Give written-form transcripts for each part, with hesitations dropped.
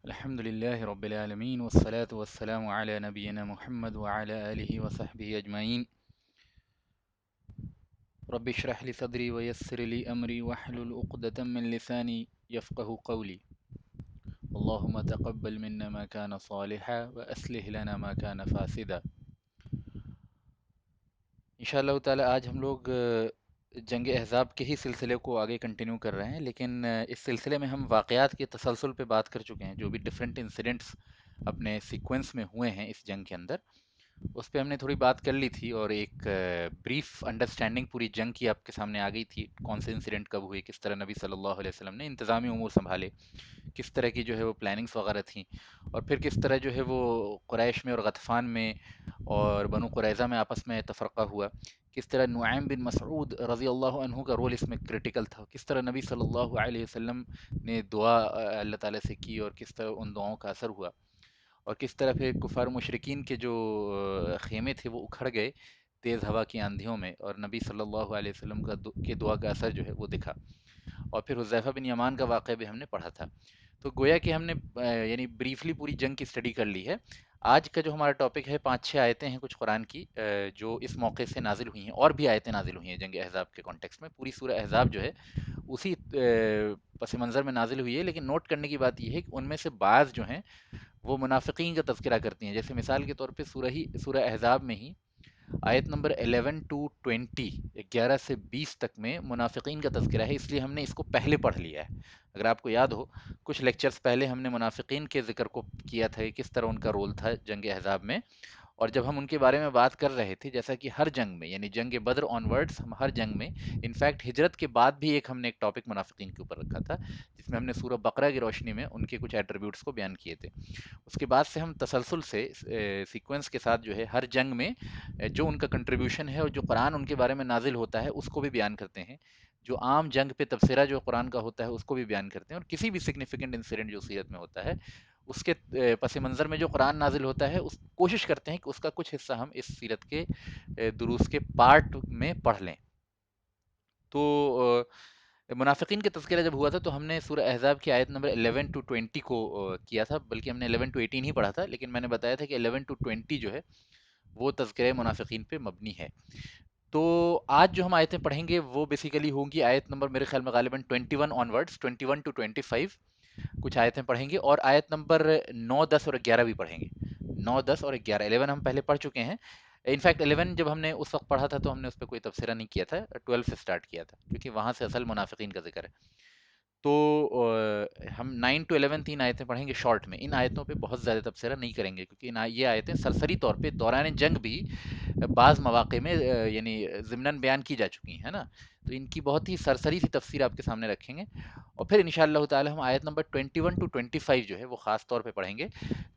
الحمد لله رب العالمين والصلاة والسلام على نبينا محمد وعلى آله وصحبه أجمعين. رب اشرح لي صدري ويسر لي أمري واحلل عقدة من لساني يفقه قولي. اللهم تقبل منا ما كان صالحا وأصلح لنا ما كان فاسدا. انشاءاللہ تعالی آج ہم لوگ جنگ احزاب کے ہی سلسلے کو آگے کنٹینیو کر رہے ہیں، لیکن اس سلسلے میں ہم واقعات کے تسلسل پہ بات کر چکے ہیں، جو بھی ڈفرینٹ انسیڈنٹس اپنے سیکوینس میں ہوئے ہیں اس جنگ کے اندر، اس پہ ہم نے تھوڑی بات کر لی تھی، اور ایک بریف انڈرسٹینڈنگ پوری جنگ کی آپ کے سامنے آ گئی تھی، کون سے انسیڈنٹ کب ہوئے، کس طرح نبی صلی اللہ علیہ وسلم نے انتظامی امور سنبھالے، کس طرح کی جو ہے وہ پلاننگس وغیرہ تھیں، اور پھر کس طرح جو ہے وہ قریش میں اور غطفان میں اور بنو قریظہ میں آپس میں تفرقہ ہوا، کس طرح نعیم بن مسعود رضی اللہ عنہ کا رول اس میں کرٹیکل تھا، کس طرح نبی صلی اللہ علیہ وسلم نے دعا اللہ تعالیٰ سے کی اور کس طرح ان دعاؤں کا اثر ہوا، اور کس طرح پھر کفار مشرقین کے جو خیمے تھے وہ اکھڑ گئے تیز ہوا کی آندھیوں میں، اور نبی صلی اللہ علیہ وسلم کا کے دعا کا اثر جو ہے وہ دکھا، اور پھر حذیفہ بن یمان کا واقعہ بھی ہم نے پڑھا تھا. تو گویا کہ ہم نے یعنی بریفلی پوری جنگ کی اسٹڈی کر لی ہے. آج کا جو ہمارا ٹاپک ہے، 5-6 آیتیں ہیں کچھ قرآن کی جو اس موقع سے نازل ہوئی ہیں، اور بھی آیتیں نازل ہوئی ہیں جنگ احزاب کے کانٹیکسٹ میں. پوری سورہ احزاب جو ہے اسی پس منظر میں نازل ہوئی ہے، لیکن نوٹ کرنے کی بات یہ ہے کہ ان میں سے بعض جو ہیں وہ منافقین کا تذکرہ کرتی ہیں. جیسے مثال کے طور پہ سورہ احزاب میں ہی آیت نمبر 11 ٹو 20، 11 سے 20 تک میں منافقین کا تذکرہ ہے، اس لیے ہم نے اس کو پہلے پڑھ لیا ہے. اگر آپ کو یاد ہو، کچھ لیکچرز پہلے ہم نے منافقین کے ذکر کو کیا تھا کہ کس طرح ان کا رول تھا جنگ احزاب میں، اور جب ہم ان کے بارے میں بات کر رہے تھے، جیسا کہ ہر جنگ میں، یعنی جنگ بدر آن ورڈز، ہم ہر جنگ میں، انفیکٹ ہجرت کے بعد بھی ہم نے ایک ٹاپک منافقین کے اوپر رکھا تھا، جس میں ہم نے سورہ بقرہ کی روشنی میں ان کے کچھ ایٹریبیوٹس کو بیان کیے تھے. اس کے بعد سے ہم تسلسل سے سیکوینس کے ساتھ جو ہے ہر جنگ میں جو ان کا کنٹریبیوشن ہے اور جو قرآن ان کے بارے میں نازل ہوتا ہے اس کو بھی بیان کرتے ہیں، جو عام جنگ پہ تبصرہ جو قرآن کا ہوتا ہے اس کو بھی بیان کرتے ہیں، اور کسی بھی سگنیفیکنٹ انسیڈنٹ جو سیرت میں ہوتا ہے اس کے پس منظر میں جو قرآن نازل ہوتا ہے اس کوشش کرتے ہیں کہ اس کا کچھ حصہ ہم اس سیرت کے دروس کے پارٹ میں پڑھ لیں. تو منافقین کا تذکرہ جب ہوا تھا تو ہم نے سورہ احزاب کی آیت نمبر 11 ٹو 20 کو کیا تھا، بلکہ ہم نے 11 ٹو 18 ہی پڑھا تھا، لیکن میں نے بتایا تھا کہ 11 ٹو 20 جو ہے وہ تذکرہ منافقین پہ مبنی ہے. تو آج جو ہم آیتیں پڑھیں گے وہ بیسیکلی ہوں گی آیت نمبر میرے خیال میں غالباً 21 آن ورڈس، 21 ٹو 25 کچھ آیتیں پڑھیں گے، اور آیت نمبر 9، 10 اور 11 بھی پڑھیں گے. 9، 10 اور 11، 11 ہم پہلے پڑھ چکے ہیں. انفیکٹ 11 جب ہم نے اس وقت پڑھا تھا تو ہم نے اس پہ کوئی تبصرہ نہیں کیا تھا، 12 سے سٹارٹ کیا تھا کیونکہ وہاں سے اصل منافقین کا ذکر ہے. تو ہم 9 ٹو 11 تین آیتیں پڑھیں گے شارٹ میں. ان آیتوں پہ بہت زیادہ تبصرہ نہیں کریں گے کیونکہ یہ آیتیں سرسری طور پہ دوران جنگ بھی بعض مواقع میں یعنی ضمناً بیان کی جا چکی ہیں نا، تو ان کی بہت ہی سرسری سی تفسیر آپ کے سامنے رکھیں گے. اور پھر انشاءاللہ تعالی ہم آیت نمبر 21 ٹو 25 جو ہے وہ خاص طور پہ پڑھیں گے،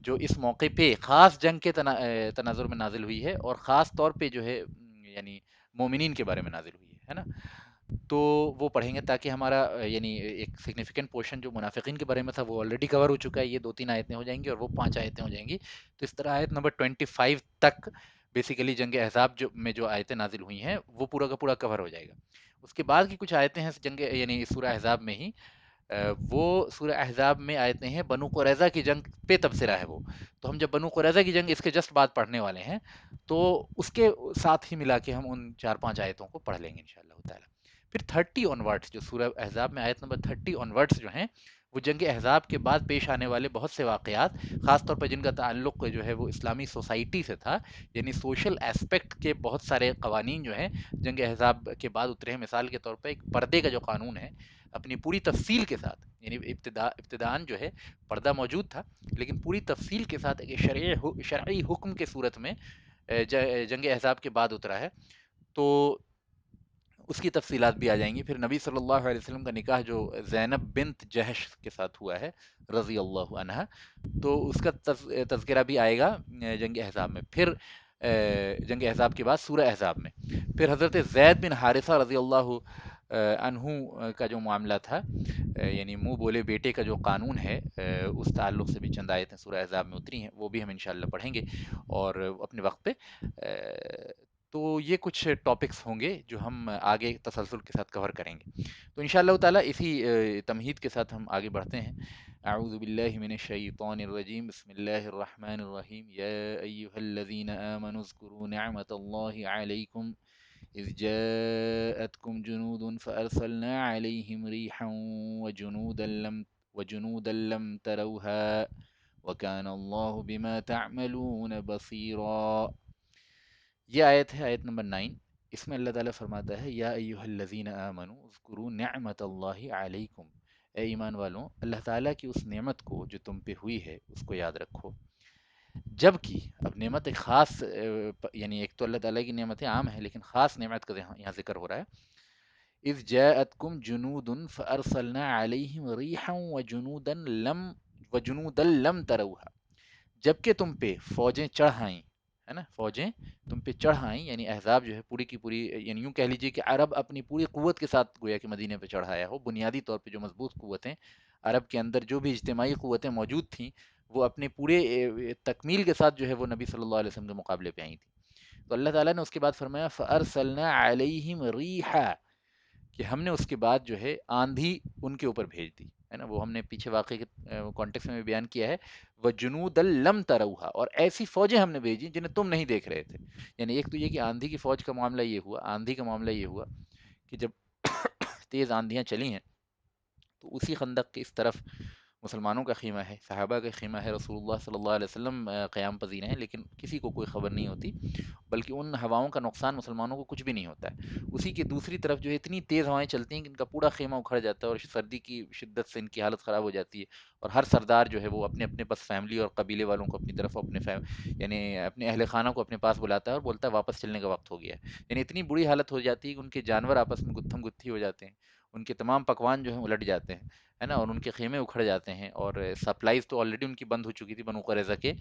جو اس موقع پہ خاص جنگ کے تناظر میں نازل ہوئی ہے، اور خاص طور پہ جو ہے یعنی مومنین کے بارے میں نازل ہوئی ہے نا. تو وہ پڑھیں گے تاکہ ہمارا یعنی ایک سگنیفیکنٹ پورشن جو منافقین کے بارے میں تھا وہ آلریڈی کور ہو چکا ہے، یہ 2-3 آیتیں ہو جائیں گی اور وہ 5 آیتیں ہو جائیں گی. تو اس طرح آیت نمبر 25 تک بیسیکلی جنگ احزاب میں جو آیتیں نازل ہوئی ہیں وہ پورا کا پورا کور ہو جائے گا. اس کے بعد کی کچھ آیتیں ہیں جنگ یعنی سورہ احزاب میں ہی، وہ سورہ احزاب میں آیتیں ہیں بنو قریظہ کی جنگ پہ تبصرہ ہے وہ. تو ہم جب بنو قریظہ کی جنگ اس کے جسٹ بعد پڑھنے والے ہیں تو اس کے ساتھ ہی ملا کے ہم ان 4-5 آیتوں کو پڑھ لیں گے انشاءاللہ تعالی. پھر 30 آن ورڈس، جو سورہ احزاب میں آیت نمبر 30 آن ورڈس جو ہیں وہ جنگ احزاب کے بعد پیش آنے والے بہت سے واقعات، خاص طور پر جن کا تعلق جو ہے وہ اسلامی سوسائٹی سے تھا، یعنی سوشل ایسپیکٹ کے بہت سارے قوانین جو ہیں جنگ احزاب کے بعد اترے ہیں. مثال کے طور پر ایک پردے کا جو قانون ہے اپنی پوری تفصیل کے ساتھ، یعنی ابتداءً جو ہے پردہ موجود تھا لیکن پوری تفصیل کے ساتھ ایک شرعی حکم کے صورت میں جنگ احزاب کے بعد اترا ہے. تو اس کی تفصیلات بھی آ جائیں گی. پھر نبی صلی اللہ علیہ وسلم کا نکاح جو زینب بنت جہش کے ساتھ ہوا ہے رضی اللہ عنہ، تو اس کا تذکرہ بھی آئے گا جنگ احزاب میں. پھر جنگ احزاب کے بعد سورہ احزاب میں پھر حضرت زید بن حارثہ رضی اللہ عنہ کا جو معاملہ تھا، یعنی منہ بولے بیٹے کا جو قانون ہے، اس تعلق سے بھی چند آیتیں سورہ احزاب میں اتری ہیں، وہ بھی ہم انشاءاللہ پڑھیں گے اور اپنے وقت پہ. تو یہ کچھ ٹاپکس ہوں گے جو ہم آگے تسلسل کے ساتھ کور کریں گے. تو انشاءاللہ تعالی اسی تمہید کے ساتھ ہم آگے بڑھتے ہیں. اعوذ باللہ من الشیطان الرجیم، بسم اللہ الرحمن الرحیم، یا ایہا الذین آمنوا اذکروا نعمت اللہ علیکم اذ جاءتکم جنود فارسلنا علیہم ریحا وجنودا لم تروها وکان اللہ بما تعملون بصیرا۔ یہ آیت ہے، آیت نمبر 9۔ اس میں اللہ تعالیٰ فرماتا ہے یا ایہا الذین آمنوا اذکروا نعمت اللہ علیکم، اے ایمان والوں، اللہ تعالیٰ کی اس نعمت کو جو تم پہ ہوئی ہے اس کو یاد رکھو۔ جبکہ اب نعمت ایک خاص یعنی ایک تو اللہ تعالیٰ کی نعمتیں عام ہیں، لیکن خاص نعمت کا یہاں ذکر ہو رہا ہے۔ اذ جاءتکم جنود فارسلنا علیہم ریحا وجنودا لم تروها، جبکہ تم پہ فوجیں چڑھ آئیں، ہے نا، فوجیں تم پہ چڑھ آئیں، یعنی احزاب جو ہے پوری کی پوری، یعنی یوں کہہ لیجئے کہ عرب اپنی پوری قوت کے ساتھ گویا کہ مدینے پہ چڑھایا ہو، بنیادی طور پہ جو مضبوط قوتیں عرب کے اندر، جو بھی اجتماعی قوتیں موجود تھیں، وہ اپنے پورے تکمیل کے ساتھ جو ہے وہ نبی صلی اللہ علیہ وسلم کے مقابلے پہ آئی تھیں۔ تو اللہ تعالیٰ نے اس کے بعد فرمایا فَأَرْسَلْنَا عَلَيْهِمْ رِيحًا، کہ ہم نے اس کے بعد جو ہے آندھی ان کے اوپر بھیج دی، ہے نا، وہ ہم نے پیچھے واقعے کے کانٹیکس میں بھی بیان کیا ہے، وَجُنُودًا لَمْ تَرَوْهَا، اور ایسی فوجیں ہم نے بھیجی جنہیں تم نہیں دیکھ رہے تھے۔ یعنی ایک تو یہ کہ آندھی کی فوج کا معاملہ یہ ہوا، آندھی کا معاملہ یہ ہوا کہ جب تیز آندھیاں چلی ہیں تو اسی خندق کے اس طرف مسلمانوں کا خیمہ ہے، صحابہ کا خیمہ ہے، رسول اللہ صلی اللہ علیہ وسلم قیام پذیر ہیں، لیکن کسی کو کوئی خبر نہیں ہوتی، بلکہ ان ہواؤں کا نقصان مسلمانوں کو کچھ بھی نہیں ہوتا ہے۔ اسی کی دوسری طرف جو ہے اتنی تیز ہوائیں چلتی ہیں کہ ان کا پورا خیمہ اکھڑ جاتا ہے، اور سردی کی شدت سے ان کی حالت خراب ہو جاتی ہے، اور ہر سردار جو ہے وہ اپنے اپنے بس فیملی اور قبیلے والوں کو اپنی طرف، یعنی اپنے اہل خانہ کو اپنے پاس بلاتا ہے اور بولتا ہے واپس چلنے کا وقت ہو گیا ہے۔ یعنی اتنی بری حالت ہو جاتی ہے کہ ان کے جانور آپس میں گتھم گتھی ہو جاتے ہیں، ان کے تمام پکوان جو ہیں الٹ جاتے ہیں، ہے نا، اور ان کے خیمے اکھڑ جاتے ہیں، اور سپلائیز تو آلریڈی ان کی بند ہو چکی تھی بنو قریظہ کے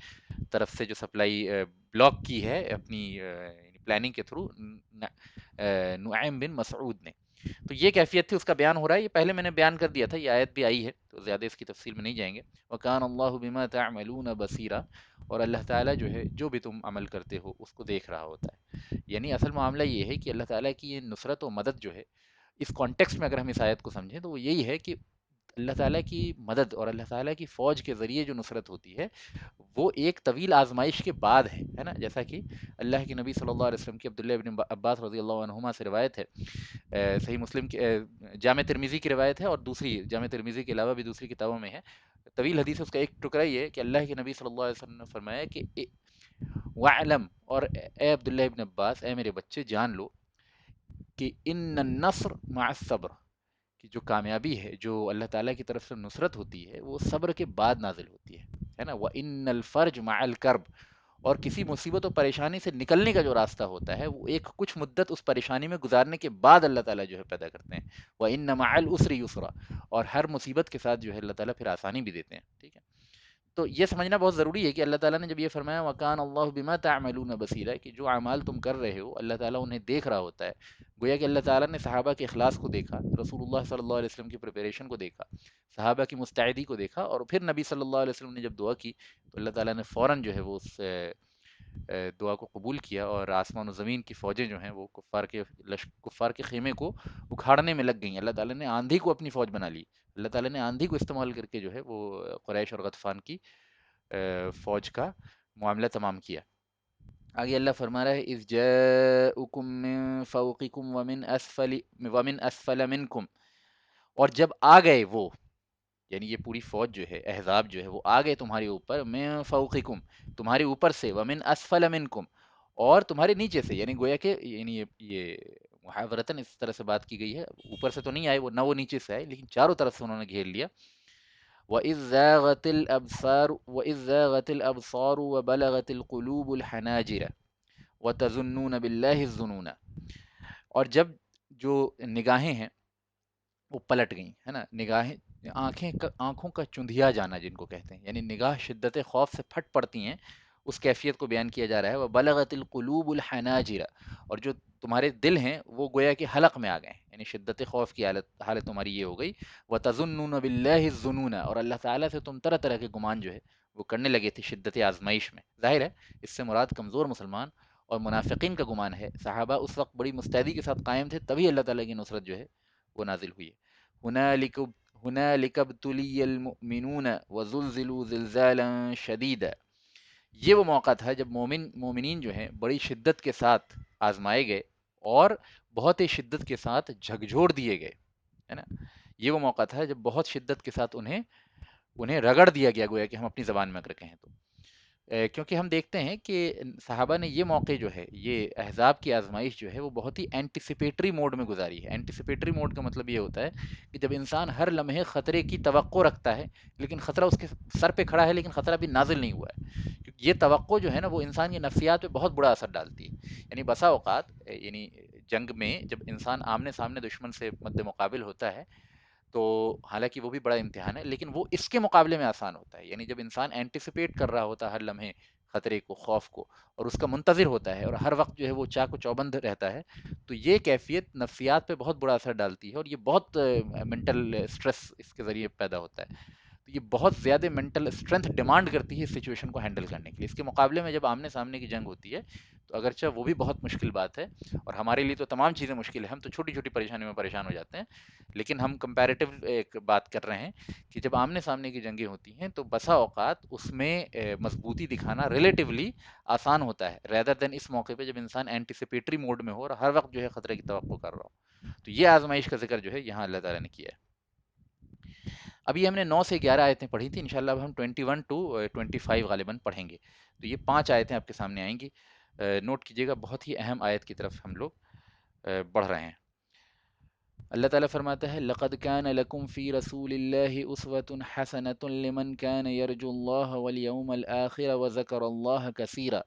طرف سے، جو سپلائی بلاک کی ہے اپنی پلاننگ کے تھرو نعیم بن مسعود نے۔ تو یہ کیفیت تھی، اس کا بیان ہو رہا ہے، یہ پہلے میں نے بیان کر دیا تھا، یہ آیت بھی آئی ہے، تو زیادہ اس کی تفصیل میں نہیں جائیں گے۔ وَكَانَ اللَّهُ بِمَا تَعْمَلُونَ بَصِيرًا، اور اللہ تعالیٰ جو ہے جو بھی تم عمل کرتے ہو اس کو دیکھ رہا ہوتا ہے۔ یعنی اصل معاملہ یہ ہے کہ اللہ تعالیٰ کی یہ نصرت و مدد جو ہے، اس کانٹیکسٹ میں اگر ہم اس آیت کو سمجھیں تو وہ یہی ہے کہ اللہ تعالیٰ کی مدد اور اللہ تعالیٰ کی فوج کے ذریعے جو نصرت ہوتی ہے وہ ایک طویل آزمائش کے بعد ہے نا، جیسا کہ اللہ کے نبی صلی اللہ علیہ وسلم کی عبداللہ ابن عباس رضی اللہ عنہما سے روایت ہے، صحیح مسلم کی جامع ترمذی کی روایت ہے، اور دوسری جامع ترمذی کے علاوہ بھی دوسری کتابوں میں ہے، طویل حدیث ہے، اس کا ایک ٹکڑا یہ ہے کہ اللہ کے نبی صلی اللہ علیہ وسلم نے فرمایا کہ وَعْلَمْ، اور اے عبداللہ ابن عباس، اے میرے بچے جان لو کہ ان النصر مع الصبر، کہ جو کامیابی ہے، جو اللہ تعالیٰ کی طرف سے نصرت ہوتی ہے وہ صبر کے بعد نازل ہوتی ہے نا، وَإِنَّ الْفَرْجَ مَعَ الْكَرْبِ، اور کسی مصیبت و پریشانی سے نکلنے کا جو راستہ ہوتا ہے وہ ایک کچھ مدت اس پریشانی میں گزارنے کے بعد اللہ تعالیٰ جو ہے پیدا کرتے ہیں، وَإِنَّ مَعَ الْعُسْرِ يُسْرًا، اور ہر مصیبت کے ساتھ جو ہے اللہ تعالیٰ پھر آسانی بھی دیتے ہیں، ٹھیک ہے۔ تو یہ سمجھنا بہت ضروری ہے کہ اللہ تعالیٰ نے جب یہ فرمایا وَكَانَ اللَّهُ بِمَا تَعْمَلُونَ بَصِيرًا، کہ جو اعمال تم کر رہے ہو اللہ تعالیٰ انہیں دیکھ رہا ہوتا ہے، گویا کہ اللہ تعالیٰ نے صحابہ کے اخلاص کو دیکھا، رسول اللہ صلی اللہ علیہ وسلم کی پریپریشن کو دیکھا، صحابہ کی مستعدی کو دیکھا، اور پھر نبی صلی اللہ علیہ وسلم نے جب دعا کی تو اللہ تعالیٰ نے فوراً جو ہے وہ اس دعا کو قبول کیا، اور آسمان و زمین کی فوجیں جو ہیں وہ کفار کے خیمے کو اکھاڑنے میں لگ گئیں۔ اللہ تعالیٰ نے آندھی کو اپنی فوج بنا لی، اللہ تعالیٰ نے آندھی کو استعمال کر کے جو ہے وہ قریش اور غطفان کی فوج کا معاملہ تمام کیا۔ آگے اللہ فرما رہا ہے اذ جاءکم من فوقکم ومن اسفل منکم، اور جب آ گئے وہ، یعنی یہ پوری فوج جو ہے، احزاب جو ہے وہ آ گئے تمہارے اوپر، من فوقکم، تمہارے اوپر سے، ومن اسفل منکم، اور تمہارے نیچے سے، یعنی گویا کہ یعنی یہ محاورتاً اس طرح سے بات کی گئی ہے، اوپر سے تو نہیں آئے وہ، نہ وہ نیچے سے آئے، لیکن چاروں طرف سے انہوں نے گھیر لیا۔ وَإِذْ زَاغَتِ الْأَبْصَارُ وَبَلَغَتِ الْقُلُوبُ الْحَنَاجِرَ وَتَظُنُّونَ بِاللَّهِ الظُّنُونَ، اور جب جو نگاہیں ہیں وہ پلٹ گئیں، ہے نا، نگاہیں، آنکھوں کا چندھیا جانا جن کو کہتے ہیں، یعنی نگاہ شدت خوف سے پھٹ پڑتی ہیں، اس کیفیت کو بیان کیا جا رہا ہے، وَبَلَغَتِ الْقُلُوبُ الْحَنَاجِرَ، اور جو تمہارے دل ہیں وہ گویا کہ حلق میں آ گئے، یعنی شدت خوف کی حالت تمہاری یہ ہو گئی، وَتَظُنُّونَ بِاللَّهِ الظُّنُونَ، اور اللہ تعالیٰ سے تم طرح طرح کے گمان جو ہے وہ کرنے لگے تھے شدت آزمائش میں۔ ظاہر ہے اس سے مراد کمزور مسلمان اور منافقین کا گمان ہے، صحابہ اس وقت بڑی مستعدی کے ساتھ قائم تھے، تبھی اللہ تعالیٰ کی نصرت جو ہے وہ نازل ہوئی ہے۔ هنالك ابتلي المؤمنون وزلزلوا زلزالا شديدا. یہ وہ موقع تھا جب مومنین جو ہیں بڑی شدت کے ساتھ آزمائے گئے اور بہت ہی شدت کے ساتھ جھکجھوڑ دیے گئے، ہے نا. یہ وہ موقع تھا جب بہت شدت کے ساتھ انہیں رگڑ دیا گیا، گویا کہ ہم اپنی زبان میں اگر کہیں تو. کیونکہ ہم دیکھتے ہیں کہ صحابہ نے یہ موقع جو ہے، یہ احزاب کی آزمائش جو ہے، وہ بہت ہی اینٹیسپیٹری موڈ میں گزاری ہے. اینٹیسپیٹری موڈ کا مطلب یہ ہوتا ہے کہ جب انسان ہر لمحے خطرے کی توقع رکھتا ہے، لیکن خطرہ اس کے سر پہ کھڑا ہے لیکن خطرہ ابھی نازل نہیں ہوا ہے. کیونکہ یہ توقع جو ہے نا، وہ انسان کی نفسیات پہ بہت بڑا اثر ڈالتی ہے. یعنی بسا اوقات یعنی جنگ میں جب انسان آمنے سامنے دشمن سے مد مقابل ہوتا ہے، تو حالانکہ وہ بھی بڑا امتحان ہے، لیکن وہ اس کے مقابلے میں آسان ہوتا ہے. یعنی جب انسان اینٹیسپیٹ کر رہا ہوتا ہے ہر لمحے خطرے کو، خوف کو، اور اس کا منتظر ہوتا ہے، اور ہر وقت جو ہے وہ چاق و چوبند رہتا ہے، تو یہ کیفیت نفسیات پہ بہت بڑا اثر ڈالتی ہے، اور یہ بہت منٹل اسٹریس اس کے ذریعے پیدا ہوتا ہے. تو یہ بہت زیادہ منٹل اسٹرینتھ ڈیمانڈ کرتی ہے اس سچویشن کو ہینڈل کرنے کے لیے. اس کے مقابلے میں جب آمنے سامنے کی جنگ ہوتی ہے تو اگرچہ وہ بھی بہت مشکل بات ہے، اور ہمارے لیے تو تمام چیزیں مشکل ہیں، ہم تو چھوٹی چھوٹی پریشانیوں میں پریشان ہو جاتے ہیں، لیکن ہم کمپیریٹیو ایک بات کر رہے ہیں کہ جب آمنے سامنے کی جنگیں ہوتی ہیں تو بسا اوقات اس میں مضبوطی دکھانا ریلیٹیولی آسان ہوتا ہے، ریدر دین اس موقع پہ جب انسان اینٹیسپیٹری موڈ میں ہو اور ہر وقت جو ہے خطرے کی توقع کر رہا ہو. تو یہ آزمائش کا ذکر جو ہے یہاں اللہ تعالیٰ نے کیا ہے. ابھی ہم نے 9 سے 11 آیتیں پڑھی تھی، انشاءاللہ اب ہم 21 ٹو 25 غالباً پڑھیں گے. تو یہ 5 آیتیں آپ کے سامنے آئیں گی. نوٹ کیجئے گا، بہت ہی اہم آیت کی طرف ہم لوگ بڑھ رہے ہیں. اللہ تعالیٰ فرماتا ہے لَقَدْ كَانَ لَكُمْ فِي رَسُولِ اللَّهِ أُسْوَةٌ حَسَنَةٌ لِمَنْ كَانَ يَرْجُو اللَّهَ وَالْيَوْمَ الْآخِرَ وَذَكَرَ اللَّهَ كَثِيرًا.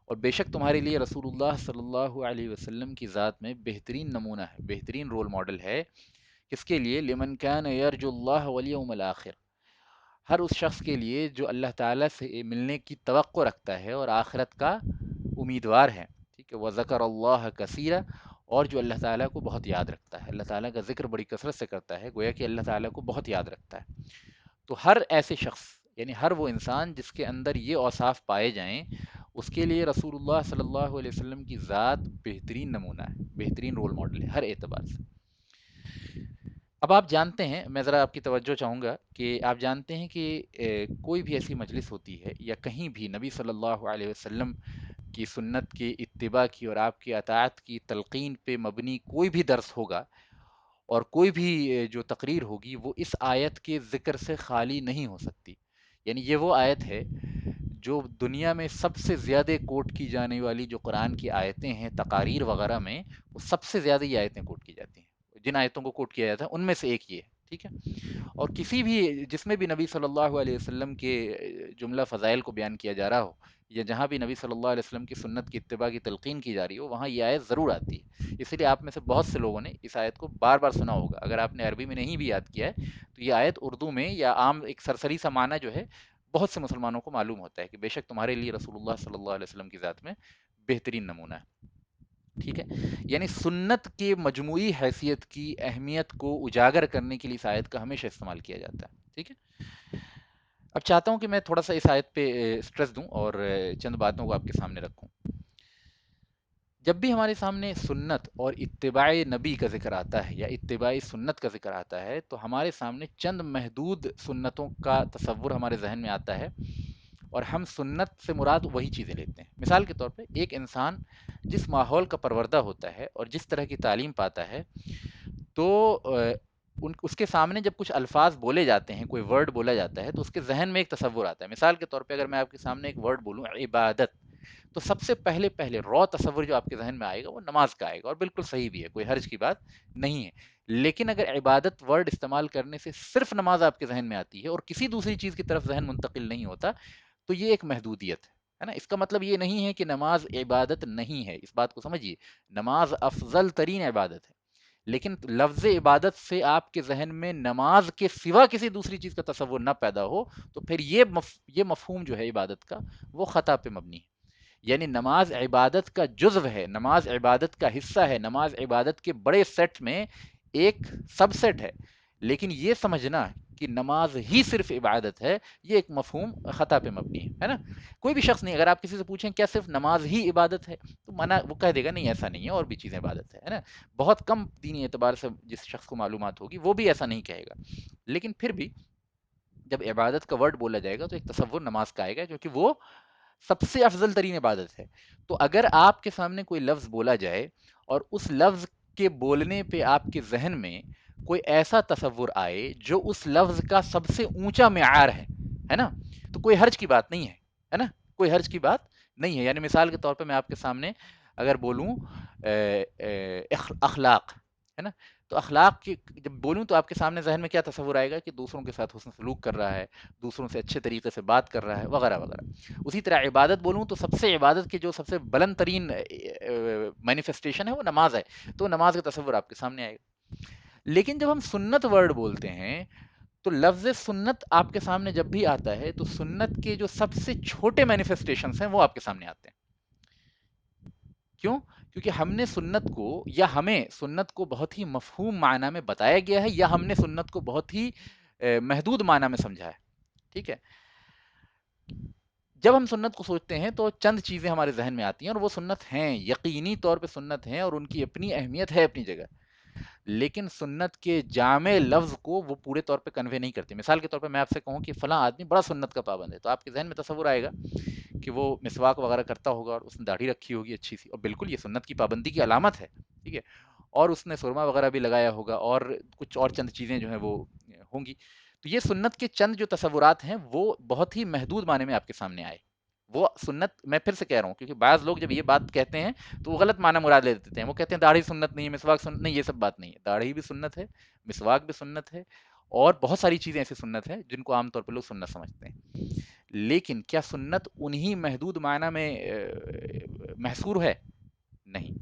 اور بے شک تمہارے لیے رسول اللہ صلی اللہ علیہ وسلم کی ذات میں بہترین نمونہ ہے، بہترین رول ماڈل ہے. کس کے لیے؟ لمن کان یرجو اللہ والیوم الآخر، ہر اس شخص کے لیے جو اللہ تعالیٰ سے ملنے کی توقع رکھتا ہے اور آخرت کا امیدوار ہے. ٹھیک ہے، وذکر اللہ کثیرا، اور جو اللہ تعالیٰ کو بہت یاد رکھتا ہے، اللہ تعالیٰ کا ذکر بڑی کثرت سے کرتا ہے، گویا کہ اللہ تعالیٰ کو بہت یاد رکھتا ہے. تو ہر ایسے شخص، یعنی ہر وہ انسان جس کے اندر یہ اوصاف پائے جائیں، اس کے لیے رسول اللہ صلی اللہ علیہ وسلم کی ذات بہترین نمونہ ہے، بہترین رول ماڈل ہے ہر اعتبار سے. اب آپ جانتے ہیں، میں ذرا آپ کی توجہ چاہوں گا کہ آپ جانتے ہیں کہ کوئی بھی ایسی مجلس ہوتی ہے یا کہیں بھی نبی صلی اللہ علیہ وسلم کی سنت کی اتباع کی اور آپ کی اطاعت کی تلقین پہ مبنی کوئی بھی درس ہوگا اور کوئی بھی جو تقریر ہوگی، وہ اس آیت کے ذکر سے خالی نہیں ہو سکتی. یعنی یہ وہ آیت ہے جو دنیا میں سب سے زیادہ کوٹ کی جانے والی جو قرآن کی آیتیں ہیں تقاریر وغیرہ میں، وہ سب سے زیادہ یہ آیتیں کوٹ کی جاتی ہیں. جن آیتوں کو کوٹ کیا جاتا ہے ان میں سے ایک یہ ہے. ٹھیک ہے، اور کسی بھی جس میں بھی نبی صلی اللہ علیہ وسلم کے جملہ فضائل کو بیان کیا جا رہا ہو، یا جہاں بھی نبی صلی اللہ علیہ وسلم کی سنت کی اتباع کی تلقین کی جا رہی ہو، وہاں یہ آیت ضرور آتی ہے. اس لیے آپ میں سے بہت سے لوگوں نے اس آیت کو بار بار سنا ہوگا. اگر آپ نے عربی میں نہیں بھی یاد کیا ہے تو یہ آیت اردو میں یا عام ایک سرسری سا معنی جو ہے بہت سے مسلمانوں کو معلوم ہوتا ہے کہ بے شک تمہارے لیے رسول اللہ صلی اللہ علیہ وسلم کی ذات میں بہترین نمونہ ہے. ٹھیک ہے، یعنی سنت کے مجموعی حیثیت کی اہمیت کو اجاگر کرنے کے لیے اس آیت کا ہمیشہ استعمال کیا جاتا ہے. ٹھیک ہے، اب چاہتا ہوں کہ میں تھوڑا سا اس آیت پہ سٹریس دوں اور چند باتوں کو آپ کے سامنے رکھوں. جب بھی ہمارے سامنے سنت اور اتباع نبی کا ذکر آتا ہے یا اتباع سنت کا ذکر آتا ہے، تو ہمارے سامنے چند محدود سنتوں کا تصور ہمارے ذہن میں آتا ہے، اور ہم سنت سے مراد وہی چیزیں لیتے ہیں. مثال کے طور پہ ایک انسان جس ماحول کا پروردہ ہوتا ہے اور جس طرح کی تعلیم پاتا ہے، تو اس کے سامنے جب کچھ الفاظ بولے جاتے ہیں، کوئی ورڈ بولا جاتا ہے، تو اس کے ذہن میں ایک تصور آتا ہے. مثال کے طور پہ اگر میں آپ کے سامنے ایک ورڈ بولوں عبادت، تو سب سے پہلے رو تصور جو آپ کے ذہن میں آئے گا وہ نماز کا آئے گا، اور بالکل صحیح بھی ہے، کوئی حرج کی بات نہیں ہے. لیکن اگر عبادت ورڈ استعمال کرنے سے صرف نماز آپ کے ذہن میں آتی ہے اور کسی دوسری چیز کی طرف ذہن منتقل نہیں ہوتا، تو یہ ایک محدودیت ہے نا. اس کا مطلب یہ نہیں ہے کہ نماز عبادت نہیں ہے، اس بات کو سمجھیے. نماز افضل ترین عبادت ہے، لیکن لفظ عبادت سے آپ کے ذہن میں نماز کے سوا کسی دوسری چیز کا تصور نہ پیدا ہو، تو پھر یہ مفہوم جو ہے عبادت کا، وہ خطا پہ مبنی ہے. یعنی نماز عبادت کا جزو ہے، نماز عبادت کا حصہ ہے، نماز عبادت کے بڑے سیٹ میں ایک سب سیٹ ہے. لیکن یہ سمجھنا کہ نماز ہی صرف عبادت ہے، یہ ایک مفہوم خطا پہ مبنی ہے نا۔ کوئی بھی شخص نہیں، اگر آپ کسی سے پوچھیں کیا صرف نماز ہی عبادت ہے، تو منع وہ کہہ دے گا نہیں ایسا نہیں ہے، اور بھی چیزیں عبادت ہے نا۔ بہت کم دینی اعتبار سے جس شخص کو معلومات ہوگی وہ بھی ایسا نہیں کہے گا، لیکن پھر بھی جب عبادت کا ورڈ بولا جائے گا تو ایک تصور نماز کا آئے گا، کیونکہ وہ سب سے افضل ترین عبادت ہے۔ تو اگر آپ کے سامنے کوئی لفظ بولا جائے اور اس لفظ کے بولنے پہ آپ کے ذہن میں کوئی ایسا تصور آئے جو اس لفظ کا سب سے اونچا معیار ہے نا، تو کوئی حرج کی بات نہیں ہے نا، کوئی حرج کی بات نہیں ہے۔ یعنی مثال کے طور پہ میں آپ کے سامنے اگر بولوں اخلاق ہے نا، تو اخلاق کی جب بولوں تو آپ کے سامنے ذہن میں کیا تصور آئے گا کہ دوسروں کے ساتھ حسن سلوک کر رہا ہے، دوسروں سے اچھے طریقے سے بات کر رہا ہے، وغیرہ وغیرہ۔ اسی طرح عبادت بولوں تو سب سے عبادت کی جو سب سے بلند ترین مینیفیسٹیشن ہے وہ نماز ہے، تو نماز کا تصور آپ کے سامنے آئے گا۔ لیکن جب ہم سنت ورڈ بولتے ہیں تو لفظ سنت آپ کے سامنے جب بھی آتا ہے تو سنت کے جو سب سے چھوٹے مینیفیسٹیشنز ہیں وہ آپ کے سامنے آتے ہیں۔ کیوں؟ کیونکہ ہم نے سنت کو، یا ہمیں سنت کو بہت ہی مفہوم معنی میں بتایا گیا ہے، یا ہم نے سنت کو بہت ہی محدود معنی میں سمجھا ہے، ٹھیک ہے۔ جب ہم سنت کو سوچتے ہیں تو چند چیزیں ہمارے ذہن میں آتی ہیں، اور وہ سنت ہیں، یقینی طور پہ سنت ہیں، اور ان کی اپنی اہمیت ہے اپنی جگہ، لیکن سنت کے جامع لفظ کو وہ پورے طور پہ کنوے نہیں کرتے۔ مثال کے طور پہ میں آپ سے کہوں کہ فلاں آدمی بڑا سنت کا پابند ہے، تو آپ کے ذہن میں تصور آئے گا کہ وہ مسواک وغیرہ کرتا ہوگا، اور اس نے داڑھی رکھی ہوگی اچھی سی، اور بالکل یہ سنت کی پابندی کی علامت ہے، ٹھیک ہے، اور اس نے سرما وغیرہ بھی لگایا ہوگا، اور کچھ اور چند چیزیں جو ہیں وہ ہوں گی۔ تو یہ سنت کے چند جو تصورات ہیں وہ بہت ہی محدود معنی میں آپ کے سامنے آئے۔ وہ سنت، میں پھر سے کہہ رہا ہوں، کیونکہ بعض لوگ جب یہ بات کہتے ہیں تو وہ غلط معنی مراد لے دیتے ہیں، وہ کہتے ہیں داڑھی سنت نہیں ہے، مسواک سنت نہیں، یہ سب بات نہیں ہے، داڑھی بھی سنت ہے، مسواک بھی سنت ہے، اور بہت ساری چیزیں ایسی سنت ہیں جن کو عام طور پہ لوگ سنت سمجھتے ہیں۔ لیکن کیا سنت انہی محدود معنی میں محصور ہے؟ نہیں۔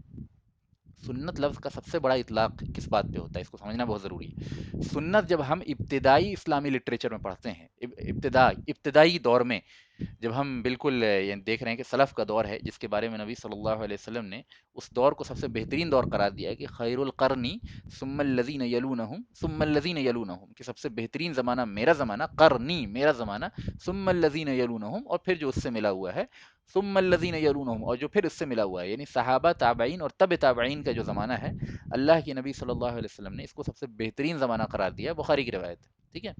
سنت لفظ کا سب سے بڑا اطلاق کس بات پہ ہوتا ہے، اس کو سمجھنا بہت ضروری ہے۔ سنت جب ہم ابتدائی اسلامی لٹریچر میں پڑھتے ہیں، ابتدائی دور میں، جب ہم بالکل یعنی دیکھ رہے ہیں کہ سلف کا دور ہے جس کے بارے میں نبی صلی اللہ علیہ وسلم نے اس دور کو سب سے بہترین دور قرار دیا ہے کہ خیر القرنی ثم الذین یلونہم ثم الذین یلونہم، کہ سب سے بہترین زمانہ میرا زمانہ، قرنی میرا زمانہ، ثم الذین یلونہم، اور پھر جو اس سے ملا ہوا ہے، ثم الذین یلونہم، اور جو پھر اس سے ملا ہوا ہے، یعنی صحابہ، تابعین اور تبع تابعین کا جو زمانہ ہے، اللہ کے نبی صلی اللہ علیہ وسلم نے اس کو سب سے بہترین زمانہ قرار دیا، بخاری کی روایت ہے، ٹھیک ہے۔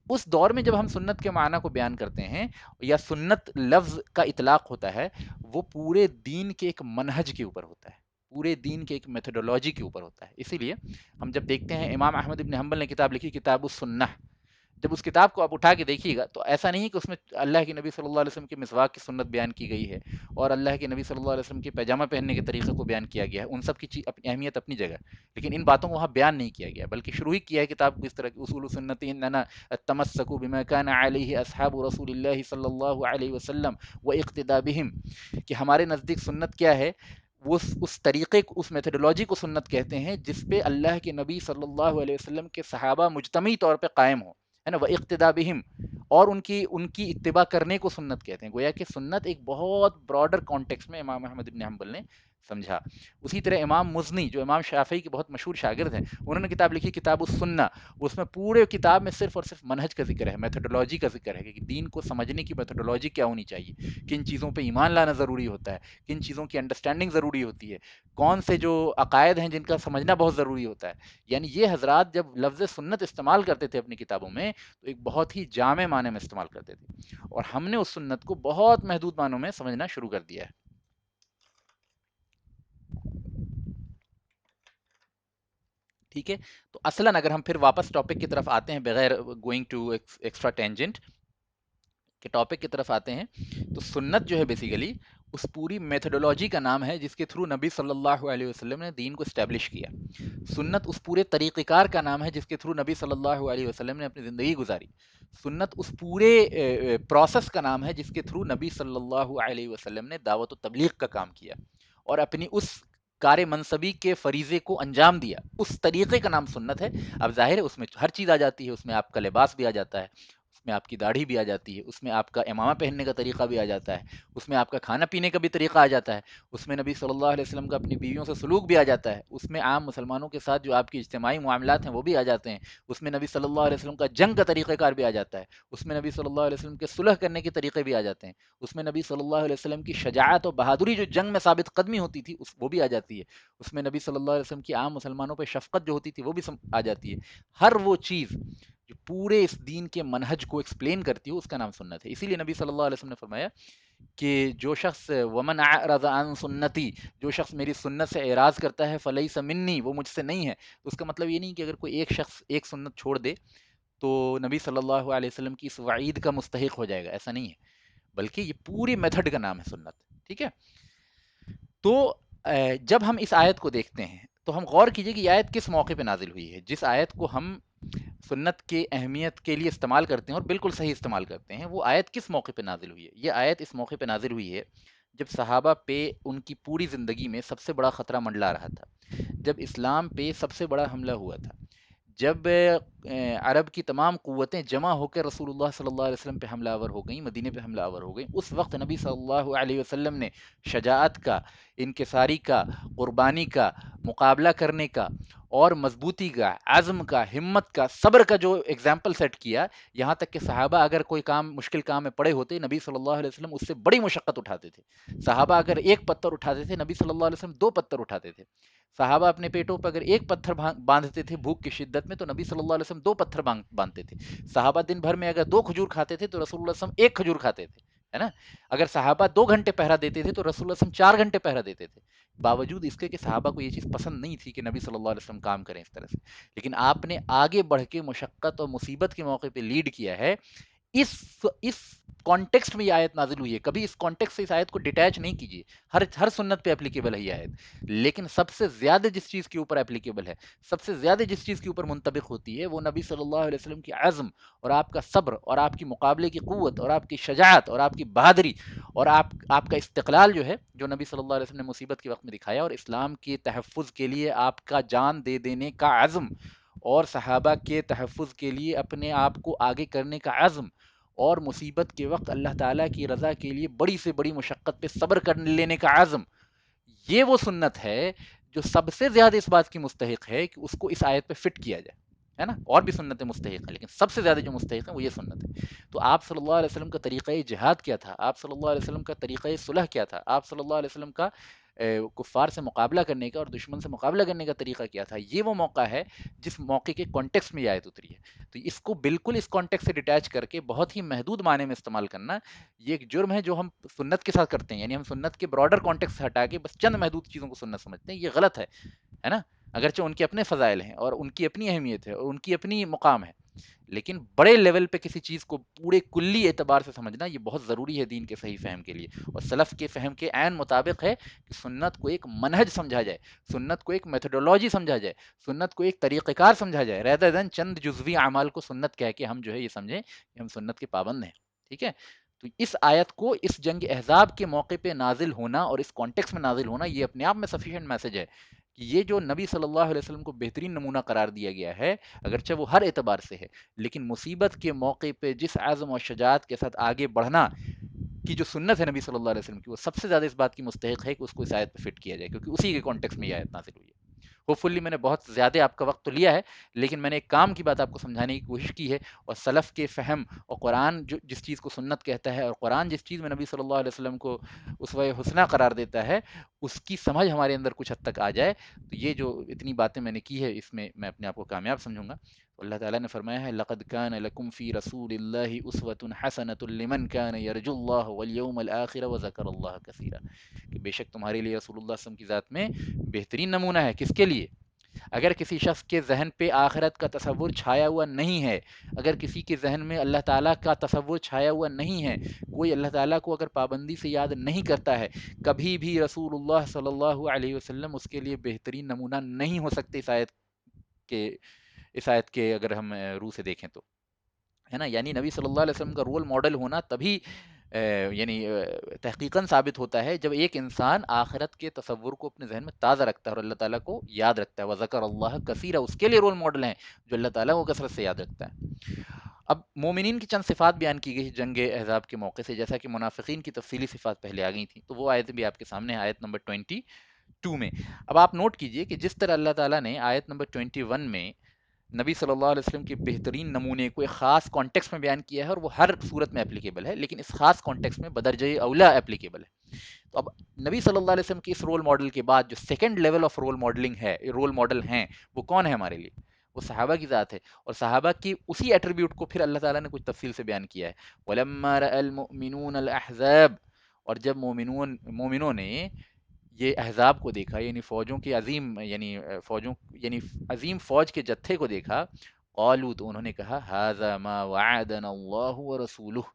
اس دور میں جب ہم سنت کے معنی کو بیان کرتے ہیں، یا سنت لفظ کا اطلاق ہوتا ہے، وہ پورے دین کے ایک منہج کے اوپر ہوتا ہے، پورے دین کے ایک میتھڈولوجی کے اوپر ہوتا ہے۔ اسی لیے ہم جب دیکھتے ہیں امام احمد ابن حنبل نے کتاب لکھی، کتاب السنہ، جب اس کتاب کو آپ اٹھا کے دیکھیے گا تو ایسا نہیں ہے کہ اس میں اللہ کے نبی صلی اللہ علیہ وسلم کے مسواک کی سنت بیان کی گئی ہے، اور اللہ کے نبی صلی اللہ علیہ وسلم کے پیجامہ پہننے کے طریقے کو بیان کیا گیا ہے، ان سب کی اہمیت اپنی جگہ، لیکن ان باتوں کو وہاں بیان نہیں کیا گیا، بلکہ شروع ہی کیا ہے کتاب کو اس طرح کی اصول سنت اننا التمسک بما كان علیہ اصحاب رسول اللہ صلی اللہ علیہ وسلم و اقتداء بہم، کہ ہمارے نزدیک سنت کیا ہے، وہ اس طریقے کو، اس میتھڈولوجی کو سنت کہتے ہیں جس پہ اللہ کے نبی صلی اللہ علیہ وسلم کے صحابہ مجتمعی طور پہ قائم ہوں، ہے نا، وہ اقتداء بہم، اور ان کی اتباع کرنے کو سنت کہتے ہیں۔ گویا کہ سنت ایک بہت براڈر کانٹیکس میں امام احمد ابن حنبل نے سمجھا۔ اسی طرح امام مزنی جو امام شافعی کے بہت مشہور شاگرد ہیں، انہوں نے کتاب لکھی کتاب السنہ، اس میں پورے کتاب میں صرف اور صرف منہج کا ذکر ہے، میتھڈولوجی کا ذکر ہے کہ دین کو سمجھنے کی میتھڈولوجی کیا ہونی چاہیے، کن چیزوں پہ ایمان لانا ضروری ہوتا ہے، کن چیزوں کی انڈرسٹینڈنگ ضروری ہوتی ہے، کون سے جو عقائد ہیں جن کا سمجھنا بہت ضروری ہوتا ہے۔ یعنی یہ حضرات جب لفظ سنت استعمال کرتے تھے اپنی کتابوں میں تو ایک بہت ہی جامع معنی میں استعمال کرتے تھے، اور ہم نے اس سنت کو بہت محدود معنوں میں سمجھنا شروع کر دیا ہے، ٹھیک ہے۔ تو اصلاً اگر ہم پھر واپس ٹاپک کی طرف آتے ہیں بغیر گوئنگ ٹو ایکسٹرا ٹینجنٹ، کے ٹاپک کی طرف آتے ہیں، تو سنت جو ہے بیسیکلی اس پوری میتھڈولوجی کا نام ہے جس کے تھرو نبی صلی اللہ علیہ وسلم نے دین کو اسٹیبلش کیا۔ سنت اس پورے طریقہ کار کا نام ہے جس کے تھرو نبی صلی اللہ علیہ وسلم نے اپنی زندگی گزاری۔ سنت اس پورے پروسیس کا نام ہے جس کے تھرو نبی صلی اللہ علیہ وسلم نے دعوت و تبلیغ کا کام کیا، اور اپنی اس کار منصبی کے فریضے کو انجام دیا، اس طریقے کا نام سنت ہے۔ اب ظاہر ہے اس میں ہر چیز آ جاتی ہے، اس میں آپ کا لباس بھی آ جاتا ہے، میں آپ کی داڑھی بھی آ جاتی ہے، اس میں آپ کا امامہ پہننے کا طریقہ بھی آ جاتا ہے، اس میں آپ کا کھانا پینے کا بھی طریقہ آ جاتا ہے، اس میں نبی صلی اللہ علیہ وسلم کا اپنی بیویوں سے سلوک بھی آ جاتا ہے، اس میں عام مسلمانوں کے ساتھ جو آپ کی اجتماعی معاملات ہیں وہ بھی آ جاتے ہیں، اس میں نبی صلی اللہ علیہ وسلم کا جنگ کا طریقہ کار بھی آ جاتا ہے، اس میں نبی صلی اللہ علیہ وسلم کے صلح کرنے کے طریقے بھی آ جاتے ہیں، اس میں نبی صلی اللہ علیہ وسلم کی شجاعت اور بہادری جو جنگ میں ثابت قدمی ہوتی تھی وہ بھی آ جاتی ہے، اس میں نبی صلی اللہ علیہ وسلم کی عام مسلمانوں پہ شفقت جو ہوتی تھی وہ بھی آ جاتی ہے۔ ہر وہ چیز جو پورے اس دین کے منہج کو ایکسپلین کرتی ہو اس کا نام سنت ہے۔ اسی لیے نبی صلی اللہ علیہ وسلم نے فرمایا کہ جو شخص ومن اعرض عن سنتی، جو شخص میری سنت سے اعراض کرتا ہے فلیس منی، وہ مجھ سے نہیں ہے۔ تو اس کا مطلب یہ نہیں کہ اگر کوئی ایک شخص ایک سنت چھوڑ دے تو نبی صلی اللہ علیہ وسلم کی اس وعید کا مستحق ہو جائے گا، ایسا نہیں ہے، بلکہ یہ پوری میتھڈ کا نام ہے سنت، ٹھیک ہے؟ تو جب ہم اس آیت کو دیکھتے ہیں تو ہم غور کیجئے کہ یہ آیت کس موقع پہ نازل ہوئی ہے۔ جس آیت کو ہم سنت کے اہمیت کے لیے استعمال کرتے ہیں اور بالکل صحیح استعمال کرتے ہیں، وہ آیت کس موقع پہ نازل ہوئی ہے؟ یہ آیت اس موقع پہ نازل ہوئی ہے جب صحابہ پہ ان کی پوری زندگی میں سب سے بڑا خطرہ منڈلا رہا تھا، جب اسلام پہ سب سے بڑا حملہ ہوا تھا، جب عرب کی تمام قوتیں جمع ہو کے رسول اللہ صلی اللہ علیہ وسلم پہ حملہ آور ہو گئیں، مدینے پہ حملہ آور ہو گئیں، اس وقت نبی صلی اللہ علیہ وسلم نے شجاعت کا، انکساری کا، قربانی کا، مقابلہ کرنے کا اور مضبوطی کا، عزم کا، ہمت کا، صبر کا جو اگزامپل سیٹ کیا، یہاں تک کہ صحابہ اگر کوئی کام مشکل کام میں پڑے ہوتے نبی صلی اللہ علیہ وسلم اس سے بڑی مشقت اٹھاتے تھے۔ صحابہ اگر ایک پتھر اٹھاتے تھے نبی صلی اللہ علیہ وسلم دو پتھر اٹھاتے تھے۔ صحابہ اپنے پیٹوں پر اگر ایک پتھر باندھتے تھے بھوک کی شدت میں تو نبی صلی اللہ علیہ وسلم دو پتھر باندھتے تھے۔ صحابہ دن بھر میں اگر دو کھجور کھاتے تھے تو رسول اللہ صلی اللہ علیہ وسلم ایک کھجور کھاتے تھے، ہے نا؟ اگر صحابہ 2 گھنٹے پہرا دیتے تھے تو رسول اللہ صلی اللہ علیہ وسلم 4 گھنٹے پہرا دیتے تھے، باوجود اس کے کہ صحابہ کو یہ چیز پسند نہیں تھی کہ نبی صلی اللہ علیہ وسلم کام کریں اس طرح سے، لیکن آپ نے آگے بڑھ کے مشقت اور مصیبت کے موقع پہ لیڈ کیا ہے۔ اس اس کانٹیکسٹ میں یہ آیت نازل ہوئی ہے، کبھی اس کانٹیکسٹ سے اس آیت کو ڈیٹیچ نہیں کیجیے، ہر سنت پہ اپلیکیبل ہے یہ آیت، لیکن سب سے زیادہ جس چیز کے اوپر اپلیکیبل ہے، سب سے زیادہ جس چیز کے اوپر منطبق ہوتی ہے وہ نبی صلی اللہ علیہ وسلم کی عزم اور آپ کا صبر اور آپ کی مقابلے کی قوت اور آپ کی شجاعت اور آپ کی بہادری اور آپ کا استقلال جو ہے، جو نبی صلی اللہ علیہ وسلم نے مصیبت کے وقت میں دکھایا، اور اسلام کے تحفظ کے لیے آپ کا جان دے دینے کا عزم اور صحابہ کے تحفظ کے لیے اپنے آپ کو آگے کرنے کا عزم اور مصیبت کے وقت اللہ تعالیٰ کی رضا کے لیے بڑی سے بڑی مشقت پہ صبر کر لینے کا عزم، یہ وہ سنت ہے جو سب سے زیادہ اس بات کی مستحق ہے کہ اس کو اس آیت پہ فٹ کیا جائے، ہے نا؟ اور بھی سنتیں مستحق ہیں لیکن سب سے زیادہ جو مستحق ہیں وہ یہ سنت ہے۔ تو آپ صلی اللہ علیہ وسلم کا طریقہ جہاد کیا تھا؟ آپ صلی اللہ علیہ وسلم کا طریقہ صلح کیا تھا؟ آپ صلی اللہ علیہ وسلم کا کفار سے مقابلہ کرنے کا اور دشمن سے مقابلہ کرنے کا طریقہ کیا تھا؟ یہ وہ موقع ہے جس موقع کے کانٹیکس میں یہ آیت اتری ہے۔ تو اس کو بالکل اس کانٹیکس سے ڈیٹیچ کر کے بہت ہی محدود معنی میں استعمال کرنا یہ ایک جرم ہے جو ہم سنت کے ساتھ کرتے ہیں، یعنی ہم سنت کے براڈر کانٹیکس سے ہٹا کے بس چند محدود چیزوں کو سنت سمجھتے ہیں، یہ غلط ہے نا؟ اگرچہ ان کے اپنے فضائل ہیں اور ان کی اپنی اہمیت ہے اور ان کی اپنی مقام ہے، لیکن بڑے لیول پہ کسی چیز کو پورے کلی اعتبار سے سمجھنا یہ بہت ضروری ہے دین کے صحیح فہم کے لیے، اور سلف کے فہم کے عین مطابق ہے کہ سنت کو ایک منہج سمجھا جائے، سنت کو ایک میتھڈولوجی سمجھا جائے، سنت کو ایک طریقہ کار سمجھا جائے، ریدر دین چند جزوی اعمال کو سنت کہہ کے ہم جو ہے یہ سمجھیں کہ ہم سنت کے پابند ہیں، ٹھیک ہے؟ تو اس آیت کو اس جنگ احزاب کے موقع پہ نازل ہونا اور اس کانٹیکس میں نازل ہونا یہ اپنے آپ میں سفیشینٹ میسج ہے کہ یہ جو نبی صلی اللہ علیہ وسلم کو بہترین نمونہ قرار دیا گیا ہے، اگرچہ وہ ہر اعتبار سے ہے لیکن مصیبت کے موقع پہ جس عزم اور شجاعت کے ساتھ آگے بڑھنا کی جو سنت ہے نبی صلی اللہ علیہ وسلم کی، وہ سب سے زیادہ اس بات کی مستحق ہے کہ اس کو اس آیت پہ فٹ کیا جائے، کیونکہ اسی کے کانٹیکس میں یہ آیت نازل ہوئی ہے۔ ہوپ فلی میں نے بہت زیادہ آپ کا وقت تو لیا ہے، لیکن میں نے ایک کام کی بات آپ کو سمجھانے کی کوشش کی ہے، اور سلف کے فہم اور قرآن جس چیز کو سنت کہتا ہے اور قرآن جس چیز میں نبی صلی اللہ علیہ وسلم کو اسوہ حسنہ قرار دیتا ہے اس کی سمجھ ہمارے اندر کچھ حد تک آ جائے، تو یہ جو اتنی باتیں میں نے کی ہے اس میں اپنے آپ کو کامیاب سمجھوں گا۔ اللہ تعالیٰ نے فرمایا ہے لقد كان لكم في رسول الله اسوة حسنة لمن كان يرجو الله واليوم الآخر وذكر الله كثيرا، کہ بے شک تمہارے لیے رسول اللہ صلی اللہ علیہ وسلم کی ذات میں بہترین نمونہ ہے، کس کے لیے؟ اگر کسی شخص کے ذہن پہ آخرت کا تصور چھایا ہوا نہیں ہے، اگر کسی کے ذہن میں اللہ تعالیٰ کا تصور چھایا ہوا نہیں ہے، کوئی اللہ تعالیٰ کو اگر پابندی سے یاد نہیں کرتا ہے، کبھی بھی رسول اللہ صلی اللہ علیہ وسلم اس کے لیے بہترین نمونہ نہیں ہو سکتے کے اس آیت کے اگر ہم روح سے دیکھیں تو، ہے نا؟ یعنی نبی صلی اللہ علیہ وسلم کا رول ماڈل ہونا تبھی یعنی تحقیقاً ثابت ہوتا ہے جب ایک انسان آخرت کے تصور کو اپنے ذہن میں تازہ رکھتا ہے اور اللہ تعالیٰ کو یاد رکھتا ہے، وذکر اللہ کثیرا، اس کے لیے رول ماڈل ہیں جو اللہ تعالیٰ کو کثرت سے یاد رکھتا ہے۔ اب مومنین کی چند صفات بیان کی گئی جنگ احزاب کے موقع سے، جیسا کہ منافقین کی تفصیلی صفات پہلے آ گئی تھیں، تو وہ آیتیں بھی آپ کے سامنے ہیں، آیت نمبر 22 میں۔ اب آپ نوٹ کیجئے کہ جس طرح اللہ تعالیٰ نے آیت نمبر 21 میں نبی صلی اللہ علیہ وسلم کے بہترین نمونے کو ایک خاص کانٹیکس میں بیان کیا ہے، اور وہ ہر صورت میں اپلیکیبل ہے، لیکن اس خاص کانٹیکس میں بدرجہ اولا اپلیکیبل ہے۔ تو اب نبی صلی اللہ علیہ وسلم کی اس رول ماڈل کے بعد جو second level of role modelling ہے، رول ماڈل ہیں، وہ کون ہے ہمارے لیے؟ وہ صحابہ کی ذات ہے، اور صحابہ کی اسی ایٹریبیوٹ کو پھر اللہ تعالیٰ نے کچھ تفصیل سے بیان کیا ہے۔ وَلَمَّا رَأَى الْمُؤْمِنُونَ الْأَحْزَابَ، اور جب مومنوں نے یہ احزاب کو دیکھا، یعنی فوجوں کی عظیم، یعنی فوجوں، یعنی عظیم فوج کے جتھے کو دیکھا، قالوا، تو انہوں نے کہا ھذا ما وعدنا اللہ ورسولہ،